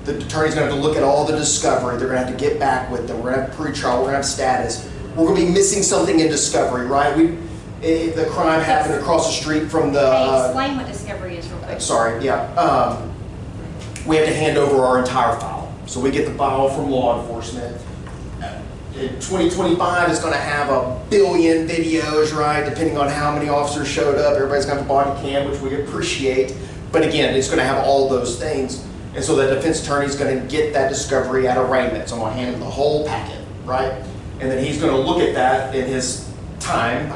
The attorney's gonna have to look at all the discovery, they're gonna have to get back with them, we're gonna have pre-trial, we're gonna have status. We're gonna be missing something in discovery, right? The crime happened across the street from the. Hey, explain what discovery is real quick. Sorry, yeah. We have to hand over our entire file. So we get the file from law enforcement. In 2025, it's gonna have 1 billion videos, right? Depending on how many officers showed up, everybody's got a body cam, which we appreciate. But again, it's gonna have all those things. And so the defense attorney's gonna get that discovery at arraignment. So I'm gonna hand him the whole packet, right? And then he's gonna look at that in his time,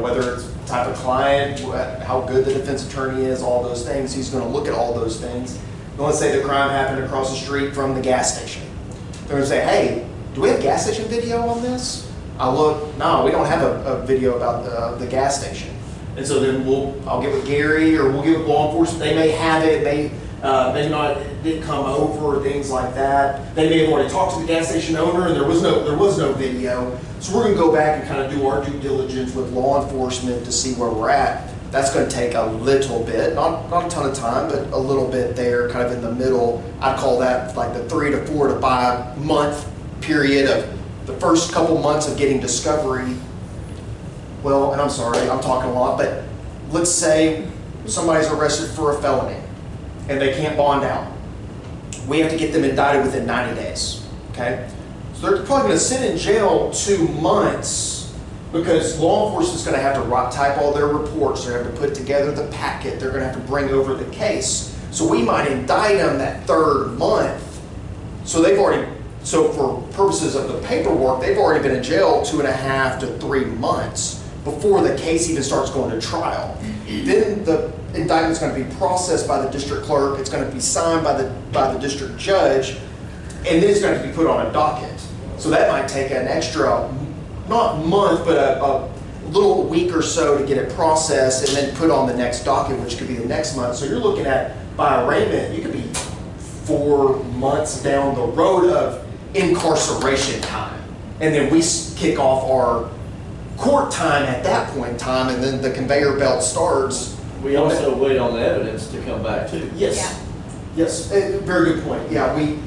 whether it's the type of client, how good the defense attorney is, all those things. He's gonna look at all those things. And let's say the crime happened across the street from the gas station. They're gonna say, hey, do we have gas station video on this? I look, no, we don't have a video about the gas station. And so then I'll get with Gary or we'll get with law enforcement. They may have it, maybe not, it didn't come over or things like that. They may have already talked to the gas station owner and there was no video. So we're gonna go back and kind of do our due diligence with law enforcement to see where we're at. That's gonna take a little bit, not a ton of time, but a little bit there, kind of in the middle. I call that like the 3 to 4 to 5 month period of the first couple months of getting discovery. Well, and I'm sorry, I'm talking a lot, but let's say somebody's arrested for a felony and they can't bond out. We have to get them indicted within 90 days, okay? So they're probably gonna sit in jail 2 months because law enforcement's gonna have to type all their reports, they're gonna have to put together the packet, they're gonna have to bring over the case. So we might indict them that 3rd month. So for purposes of the paperwork, they've already been in jail 2.5 to 3 months before the case even starts going to trial. Then the indictment's going to be processed by the district clerk, it's going to be signed by the district judge, and then it's going to be put on a docket. So that might take an extra, not month, but a little week or so to get it processed and then put on the next docket, which could be the next month. So you're looking at, by arraignment, you could be 4 months down the road of incarceration time. And then we kick off our court time at that point in time, and then the conveyor belt starts. We also wait on the evidence to come back too. Yes, yes, very good point. Yeah, we,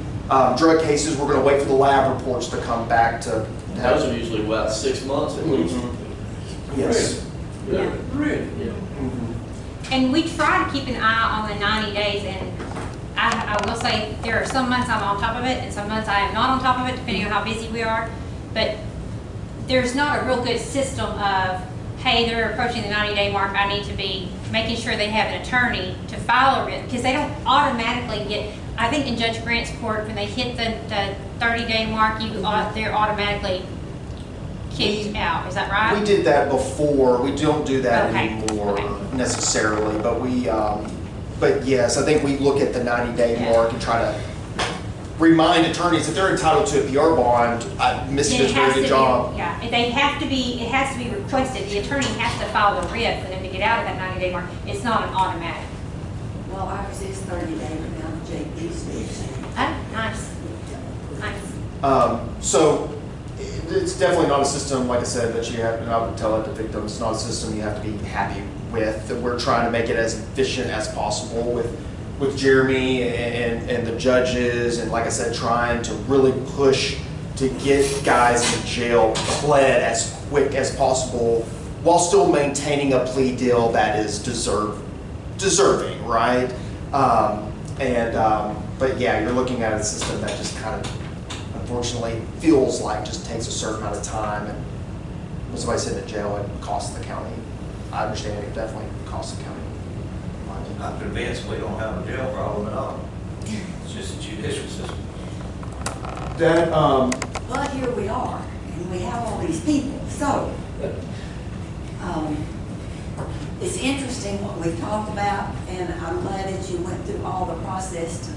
drug cases, we're gonna wait for the lab reports to come back to. Those are usually about 6 months at least. Yes. Yeah. Really? Yeah. And we try to keep an eye on the 90 days, and I will say there are some months I'm on top of it and some months I am not on top of it, depending on how busy we are. But there's not a real good system of, hey, they're approaching the 90-day mark, I need to be making sure they have an attorney to file a writ, because they don't automatically get, I think in Judge Grant's court, when they hit the 30-day mark, they're automatically kicked out, is that right? We did that before, we don't do that Okay. anymore Okay. necessarily, but but yes, I think we look at the 90-day Yeah. mark and try to remind attorneys that they're entitled to a PR bond. Missy Then did a very good job. Yeah, they have to be, it has to be requested, the attorney has to file the writ for them to get out of that 90-day mark. It's not an automatic. Well, ours is 30 days now, JP's fixing. Oh, nice, nice. So it's definitely not a system, like I said, that you have, and I would tell it to victims, it's not a system you have to be happy with. That we're trying to make it as efficient as possible with Jeremy and the judges, and like I said, trying to really push to get guys in jail pled as quick as possible while still maintaining a plea deal that is deserving, right? But yeah, you're looking at a system that just kind of unfortunately feels like just takes a certain amount of time, and when somebody's sitting in jail, it costs the county. I understand it definitely costs the county. I'm convinced we don't have a jail problem at all. It's just a judicial system. That, But here we are, and we have all these people, so, it's interesting what we talked about, and I'm glad that you went through all the process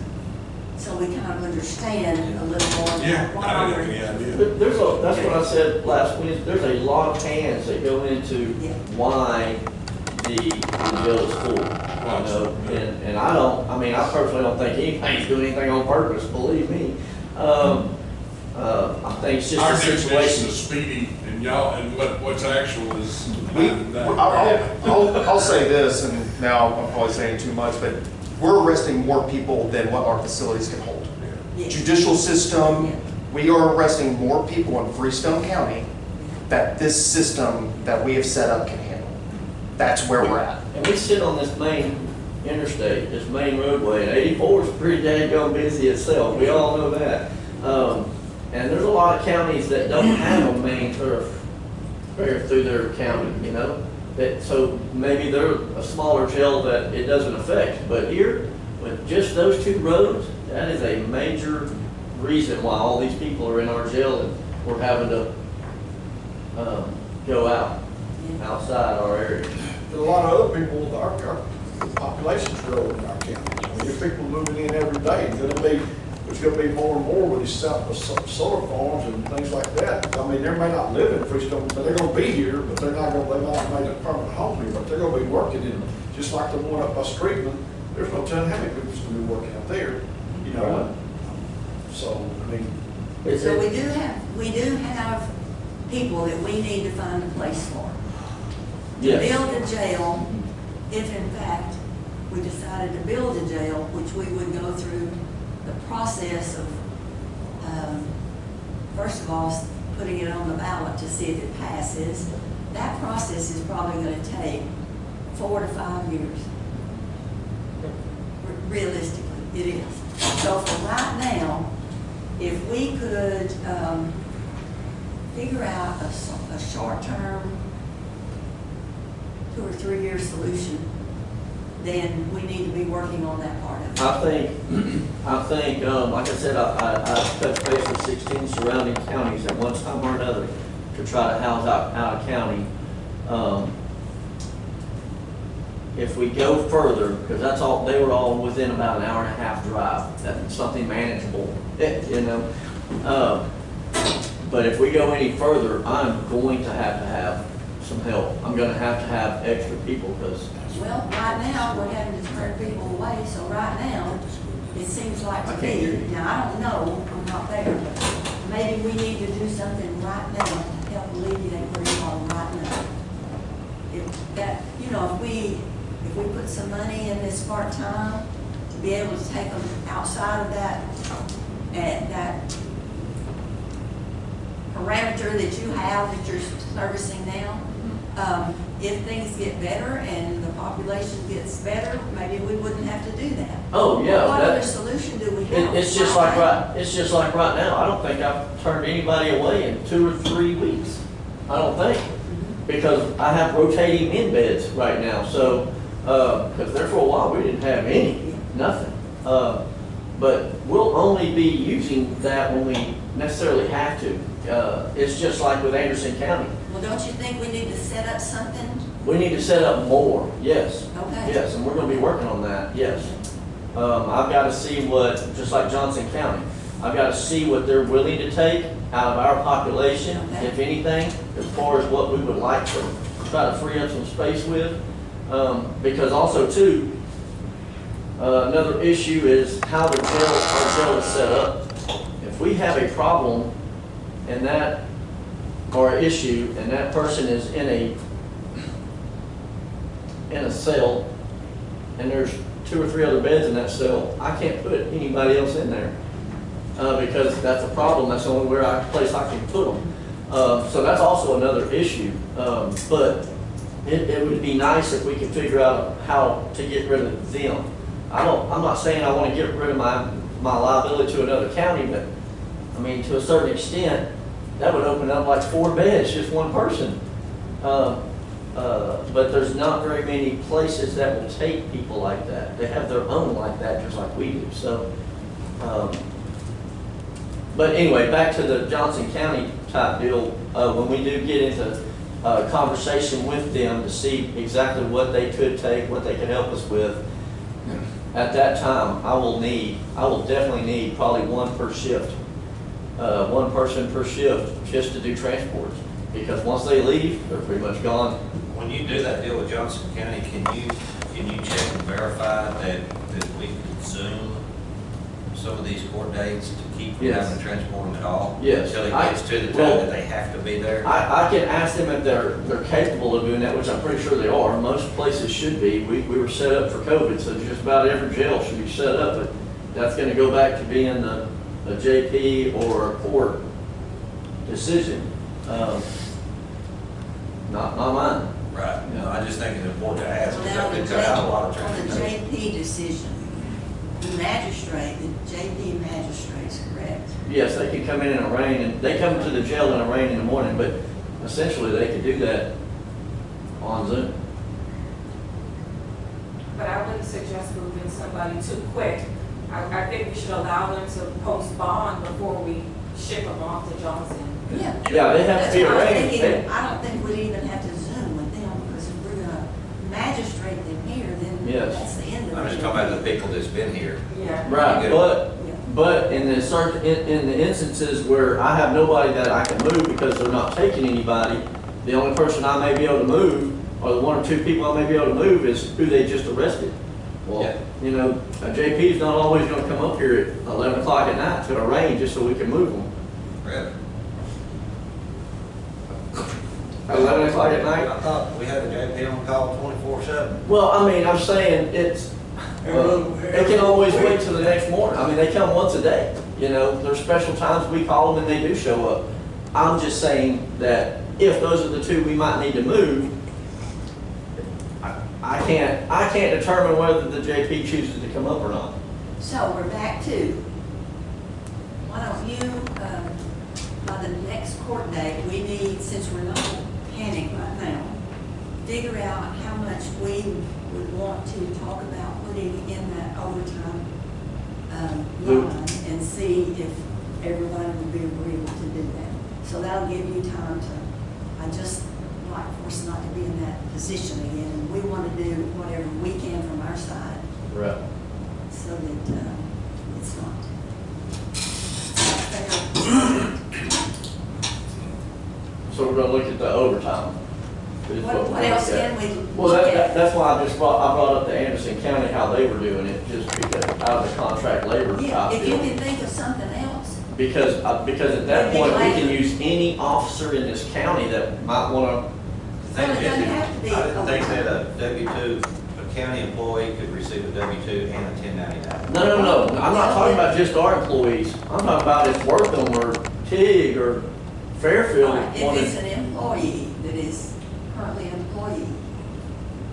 so we kind of understand a little more. Yeah, what I we're- didn't have any idea. There's a, that's what I said last week, there's a lot of hands that go into Yeah. why the jail is full. You know, and I mean, I personally don't think anybody's doing anything on purpose, believe me. I think it's just Our a definition situation. of speedy and y'all, and what's actual is. I'll say this, and now I'm probably saying too much, but we're arresting more people than what our facilities can hold. Yeah. Judicial Yeah. system, we are arresting more people in Freestone County that this system that we have set up can handle. That's where we're at. And we sit on this main interstate, this main roadway, and 84 is pretty daggone busy itself, we all know that. And there's a lot of counties that don't have a main thoroughfare through their county, you know? So maybe they're a smaller jail that it doesn't affect, but here, with just those two roads, that is a major reason why all these people are in our jail and we're having to go outside our area. There's a lot of other people, our population's growing in our county. I mean, there's people moving in every day. There's gonna be more and more with these solar farms and things like that. I mean, they may not live in Freestone, but they're gonna be here, but they're not made a permanent home here, but they're gonna be working in, just like the one up by Streetman. There's no telling how many people's gonna be working up there, you know? So, I mean, So we do have people that we need to find a place for. To Yes. build a jail, if in fact we decided to build a jail, which we would go through the process of, first of all, putting it on the ballot to see if it passes. That process is probably gonna take 4 to 5 years. Realistically, it is. So for right now, if we could figure out a short-term, 2 or 3 year solution, then we need to be working on that part of it. I think, like I said, I touched base with 16 surrounding counties at one time or another to try to house out of county. If we go further, because that's all, they were all within about an hour and a half drive, that's something manageable, you know. But if we go any further, I'm going to have some help. I'm gonna have extra people, because Well, right now, we're having to turn people away, so right now, it seems like I to can't hear me, you. now, I don't know, I'm not there, but maybe we need to do something right now to help alleviate where you are right now. If that, you know, if we put some money in this part-time, to be able to take them outside of that, that parameter that you have, that you're servicing now, if things get better and the population gets better, maybe we wouldn't have to do that. oh yeah, What other that, solution do we have? it's just like right now. I don't think I've turned anybody away in 2 or 3 weeks. I don't think, because I have rotating in beds right now. So, because there for a while we didn't have nothing. But we'll only be using that when we necessarily have to. It's just like with Anderson County. Well, don't you think we need to set up something? We need to set up more, yes. Okay. Yes, and we're gonna be working on that, yes. I've gotta see what, just like Johnson County, I've gotta see what they're willing to take out of our population, Okay. if anything, as far as what we would like to try to free up some space with. Because also too, another issue is how our jail is set up. If we have a problem and that, or an issue, and that person is in a cell, and there's 2 or 3 other beds in that cell, I can't put anybody else in there, because that's a problem. That's the only place I can put them. So that's also another issue. But it would be nice if we could figure out how to get rid of them. I'm not saying I want to get rid of my liability to another county, but I mean, to a certain extent, that would open up like 4 beds, just one person. But there's not very many places that will take people like that. They have their own like that, just like we do. So, but anyway, back to the Johnson County type deal. When we do get into conversation with them to see exactly what they could take, what they could help us with. At that time, I will definitely need probably one per shift, one person per shift just to do transports. Because once they leave, they're pretty much gone. When you do that deal with Johnson County, can you check and verify that we can Zoom some of these court dates to keep from Yes. having to transport them at all? Yes. Until it gets to the time Well, that they have to be there? I can ask them if they're capable of doing that, which I'm pretty sure they are. Most places should be. We were set up for COVID, so just about every jail should be set up, but that's gonna go back to being a JP or a court decision. Not mine. Right, no, I just think it's important to ask, because Now, that could cut out a lot of on the transportation. JP decision, the magistrate, the JP magistrate's correct. Yes, they can come in a rain, and they come to the jail in a rain in the morning, but essentially they could do that on Zoom. But I wouldn't suggest moving somebody too quick. I think we should allow them to post bond before we ship them off to Johnson. Yeah. Yeah, they have That's to be why I'm arraigned. thinking, I don't think we'd even have to Zoom with them, because if we're gonna magistrate them here, then Yes. that's the end of it. I'm just talking about the people that's been here. Yeah. Right, Yeah. but in the instances where I have nobody that I can move because they're not taking anybody, the only person I may be able to move, or the one or two people I may be able to move is who they just arrested. Well, Yeah. you know, a JP's not always gonna come up here at 11 o'clock at night to arraign just so we can move them. Really? At 11 o'clock at night? I thought we had a JP on call 24/7. Well, I mean, I'm saying they can always wait till the next morning. I mean, they come once a day. You know, there's special times we call them and they do show up. I'm just saying that if those are the two we might need to move, I can't determine whether the JP chooses to come up or not. So we're back to, why don't you, by the next court date, we need, since we're not panic right now, figure out how much we would want to talk about putting in that overtime line and see if everybody would be agreeable to do that. So that'll give you time to, I just like for us not to be in that position again. And we want to do whatever we can from our side Right. so that it's not fair. So we're gonna look at the overtime. is What we're else looking at. can we Well, look that, at? that's why I brought up to Anderson County, how they were doing it, just because out of the contract labor Yeah, type if you deal. can think of something else. Because at that point, we can use any officer in this county that might wanna, So it doesn't have to be I didn't think that overtime. a W-2, a county employee could receive a W-2 and a 1099. no, I'm not talking about just our employees. I'm talking about if Wortham or Tig or Fairfield Right, if wanted. it's an employee that is currently an employee,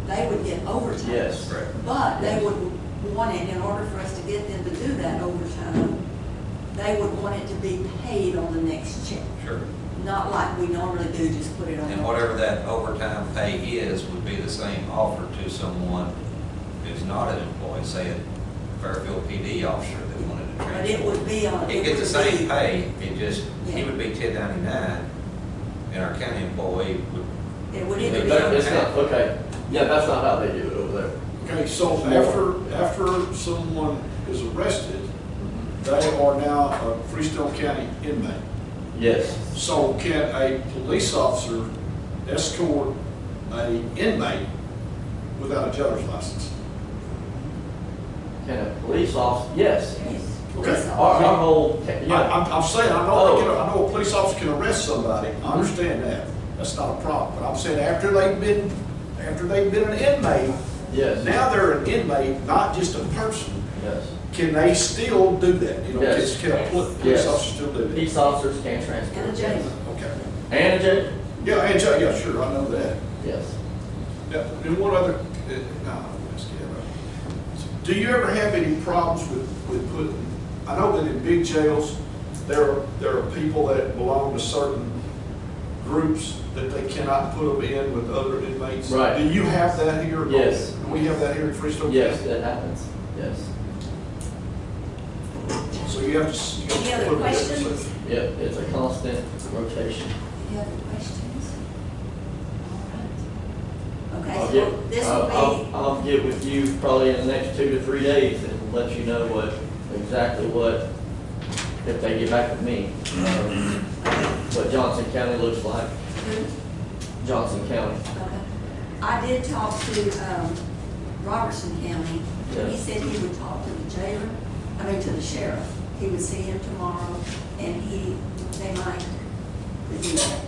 they would get overtime. Yes. Correct. But they would want it, in order for us to get them to do that overtime, they would want it to be paid on the next check. Sure. Not like we normally do, just put it on. And whatever that overtime pay is, would be the same offer to someone who's not an employee, say a Fairfield PD officer that wanted to But it transfer. would be on. He'd get the would same be- pay, it just, he Yeah. would be 1099, and our county employee would. It would It either be. doesn't- It's not, okay. Yeah, that's not how they do it over there. Okay, so after someone is arrested, they are now a Freestone County inmate. Yes. So can a police officer escort a inmate without a jailer's license? Can a police officer, yes. Yes. Okay. Our whole, I- yeah, I'm saying, I know a police officer can arrest somebody, I understand that, that's not a problem, but I'm saying after they've been an inmate, yes, now they're an inmate, not just a person, yes. can they still do that? You know, Yes. can a police Yes. officer still do that? Police officers can transfer. And a jailer. Okay. And a judge? Yeah, and, yeah, sure, I know that. Yes. Yeah, and what other, do you ever have any problems with putting, I know that in big jails, there are people that belong to certain groups that they cannot put them in with other inmates. Right. Do you have that here? Yes. Do we have that here in Freestone? Yes, County? that happens, yes. So you have to. you have to Any other put them in questions? section. Yep, it's a constant rotation. Any other questions? Okay, I'll so get, this will be, I'll get with you probably in the next 2 to 3 days and let you know exactly what, if they get back with me, what Johnson County looks like. Johnson County. okay. I did talk to, Robertson County. Yeah. He said he would talk to the jailer, to the sheriff. He would see him tomorrow, and they might do that.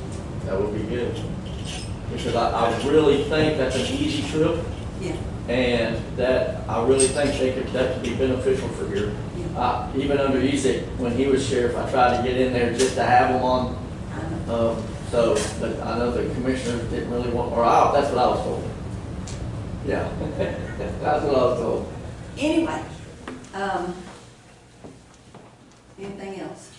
That would be good. Because I really think that's an easy trip, Yeah, and that, I really think that could be beneficial for here. yeah, Even under Ezek, when he was sheriff, I tried to get in there just to have him on. I know. But I know the commissioners didn't really want, that's what I was told. Yeah, that's what I was told. Anyway, anything else?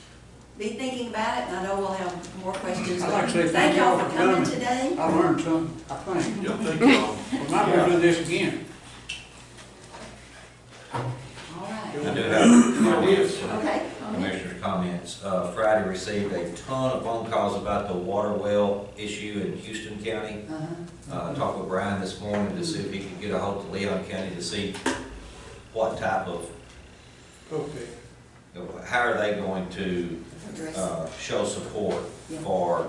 Be thinking about it, and I know we'll have more questions. I'd like to say Thank y'all for coming today. I learned something, I think. Yeah, thank you. We might be doing this again. All right, I do have comments. okay. Commissioner's comments. Friday received a ton of phone calls about the water well issue in Houston County. Uh-huh. Talked with Brian this morning to see if he could get a hold of Leon County to see what type of, Okay. how are they going to Address it. show support for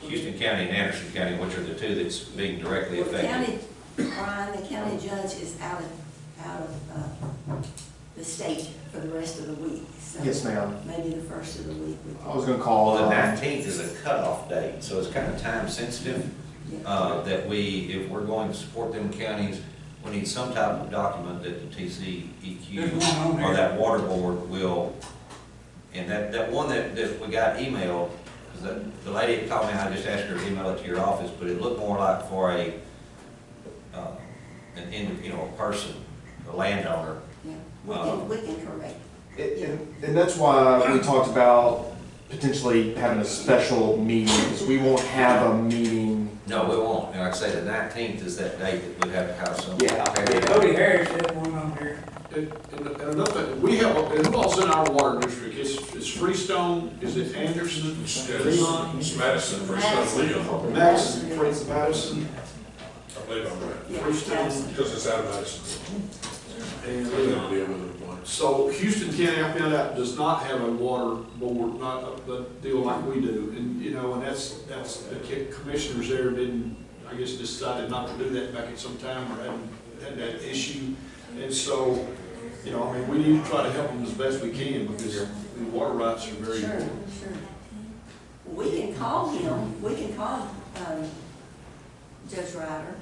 Houston County and Anderson County, which are the two that's being directly Well, the affected. county, Brian, the county judge is out of the state for the rest of the week. So Yes, ma'am. maybe the first of the week. I was gonna call. Well, the 19th is a cutoff date, so it's kind of time sensitive. That if we're going to support them counties, we need some type of document that the There's one on TCEQ there. or that water board will, and that one that we got emailed, because the lady that called me, I just asked her to email it to your office, but it looked more like for a person, a landowner. Yeah, we can correct. And that's why we talked about potentially having a special meeting, because we won't have a meeting. No, we won't. And like I say, the 19th is that date that we'd have to have some. Yeah. Cody Harris had one on there. And another thing, we have, and who's in our water district, it's Freestone, is it Anderson? Leon? It's Madison, Freestone, Leon. Madison, Madison, I believe I'm right. Yeah. Freestone, Because it's out of Madison. and We don't deal with it once. so Houston County, I found out, does not have a water board, not a deal like we do. And, and that's, the commissioners there didn't, I guess, decided not to do that back at some time, or had that issue. And so, we need to try to help them as best we can, because the water rights are very Sure, important. sure. We can call him, we can call Judge Ryder.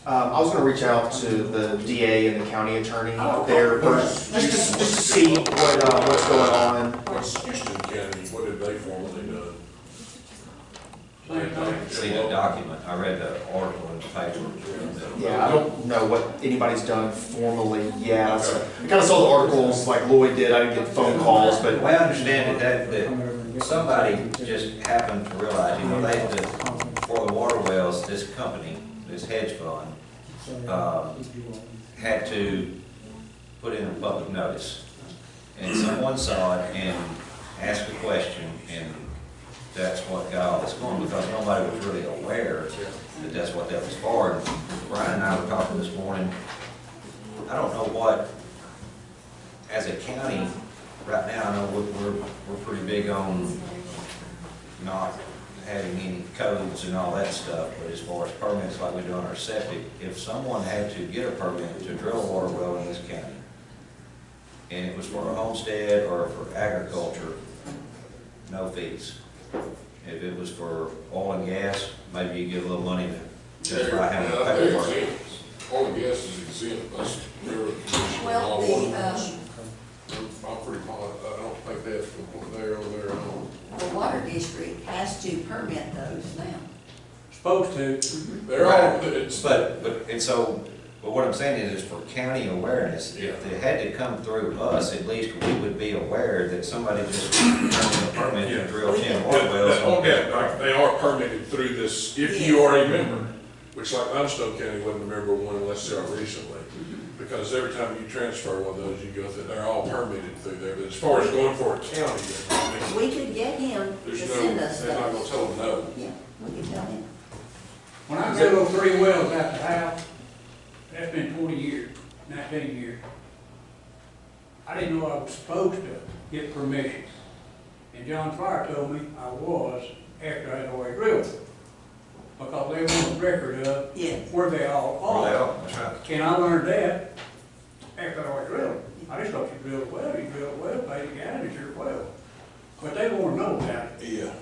I was gonna reach out to the DA and the county attorney Oh, there okay. first, just to see what's going on. What's Houston County, what have they formally done? See the document, I read the article in the paper. Yeah, I don't know what anybody's done formally yet. So I kinda saw the articles like Lloyd did, I didn't get phone calls, The but way I understand it, that somebody just happened to realize, for the water wells, this company, this hedge fund, had to put in a public notice. And someone saw it and asked a question, and that's what got all this going, because nobody was really aware that that's what that was for. And Brian and I were talking this morning, I don't know what, as a county, right now, I know we're pretty big on not having any codes and all that stuff, but as far as permits like we do on our septic, if someone had to get a permit to drill a water well in this county, and it was for a homestead or for agriculture, no fees. If it was for oil and gas, maybe you get a little money just by having the paperwork. Oil and gas is exempt, that's their commission. Well, all the, water. I'm pretty positive, I don't think that's there or there at all. the water district has to permit those now. Supposed to. They're all, it's, But what I'm saying is for county awareness, if they had to come through us, at least we would be aware that somebody just turned in a permit to drill 10 oil wells. like, they are permitted through this, if you are a member, which like Limestone County wasn't a member of one unless they are recently. Because every time you transfer one of those, you go through, they're all permitted through there, but as far as going for a county, We could get him to there's no, send us they're not gonna those. tell them no. Yeah, we could tell him. When I drilled those 3 wells out the house, that's been 20 years, 19 years. I didn't know I was supposed to get permission. And John Fryer told me I was after I had already drilled them. Because they want a record of Yes. where they all are. Well, that's right. And I learned that after I already drilled them. I just thought you drilled a well, you drilled a well, pay the guy, and it's your well. But they want to know about it. Yeah,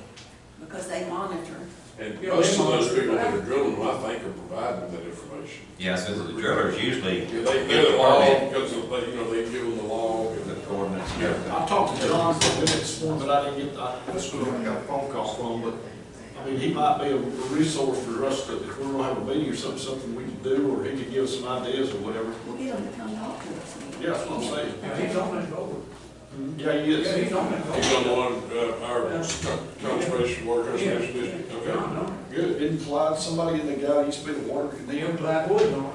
Because they monitor. and Yeah, most they of those monitor people that are it. drilling them, I think, are providing that information. Yeah, so the drillers usually Yeah, they get get the the log, permit, because they, they give them the log, and the coordinates and everything. I talked to John for a minute this morning, but I didn't get, that's who I got a phone call from, but, I mean, he might be a resource for us to, if we're gonna have a meeting or something we can do, or he could give us some ideas or whatever. We'll get them to come talk to us. Yeah, that's what I'm saying. Yeah, he's on that board. Yeah, he Yeah, is. he's on that board. he's on the one, our conservation, water conservation district, okay. John, no. Good. Didn't Clyde, somebody in the guy, used to be the water, Neil Clyde Wood on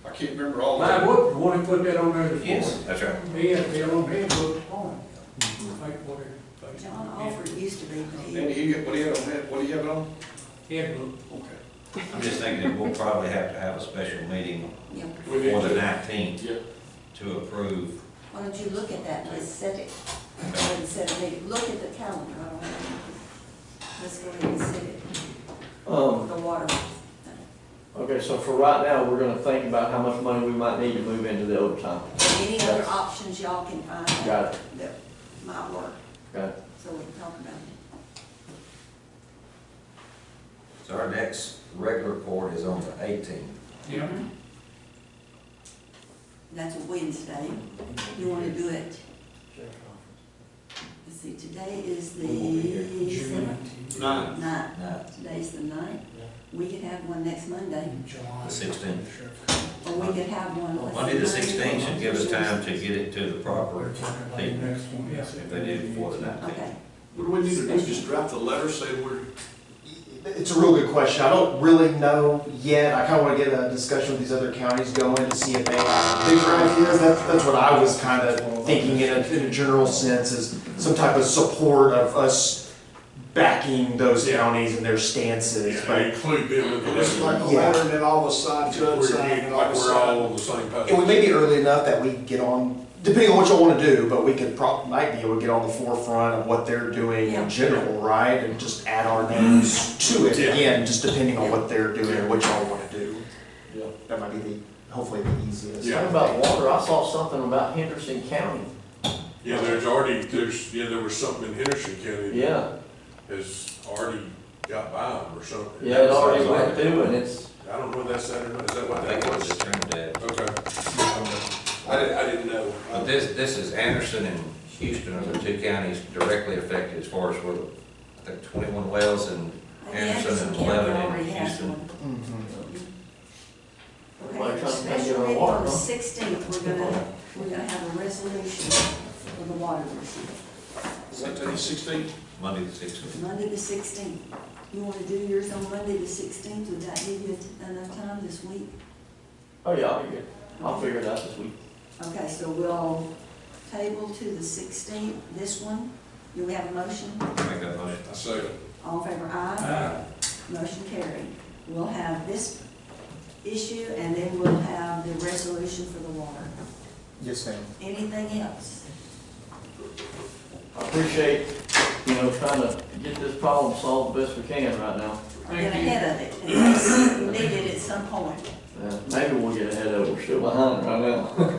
I can't remember all it. that. Clyde Wood, the one who put that on there this Yes, morning. that's right. He had to be on his book this morning. Like, whatever. John Alford used to be, but And he, what he had on that, what do you have it on? He had to look. Okay. I'm just thinking that we'll probably have to have a special meeting yeah. We need for the to- 19th Yeah, to approve. Why don't you look at that, let's set it, look at the calendar, I don't know. Let's go ahead and set it, the water. Okay, so for right now, we're gonna think about how much money we might need to move into the overtime. Any other options y'all can find Got it, that might work, got it. so we can talk about it. So our next regular report is on the 18th. Yeah. That's a Wednesday. You wanna do it, let's see, today is the seventh? Nine. Ninth. No, Today's the ninth. We could have one next Monday, the 16th. or we could have one. let's Monday the see, 16th should give us time to get it to the proper people, Yes. if they did it before the 19th. Okay, What do we need to do, just draft a letter saying we're, It's a real good question. I don't really know yet. I kind of want to get a discussion with these other counties going to see if they have bigger ideas. That's what I was kind of thinking in a general sense, is some type of support of us backing those counties and their stances. I But include them in the it's like a list. letter and then all the signs, judge sign and all Like the we're all sign. on the same page. it would maybe early enough that we can get on, depending on what y'all want to do, but we could might be able to get on the forefront of what they're doing Yeah. in general, right? And just add our names to it, Yeah. again, just depending on what they're doing and what y'all want to do. Yeah. That might be hopefully the easiest. Yeah. Talking about water, I saw something about Henderson County. Yeah, there was something in Henderson County that Yeah, has already got by them or something. yeah, it already went through and it's, I don't know if that's that or not, is that I what think that it was was? the Trinidad. Okay. I didn't know. But this is Anderson and Houston are the two counties directly affected as far as where, I think 21 wells in maybe Anderson and County 11 already in has Houston. one. Everybody Okay, trying to special get on meeting water, on the huh? 16th, we're gonna have a resolution for the water issue. Is that the 16th? Monday the 16th. Monday the 16th. You wanna do yours on Monday the 16th, would that give you enough time this week? oh yeah, I'll be good. I'll figure it out this week. Okay, so we'll table to the 16th, this one. Do we have a motion? Make that motion. I say, All in favor, aye? Motion carried. We'll have this issue, and then we'll have the resolution for the water. Yes, ma'am. Anything else? I appreciate, trying to get this problem solved the best we can right now. Or get ahead of it, in case you need it at some point. Maybe we'll get ahead of it, we're still behind right now.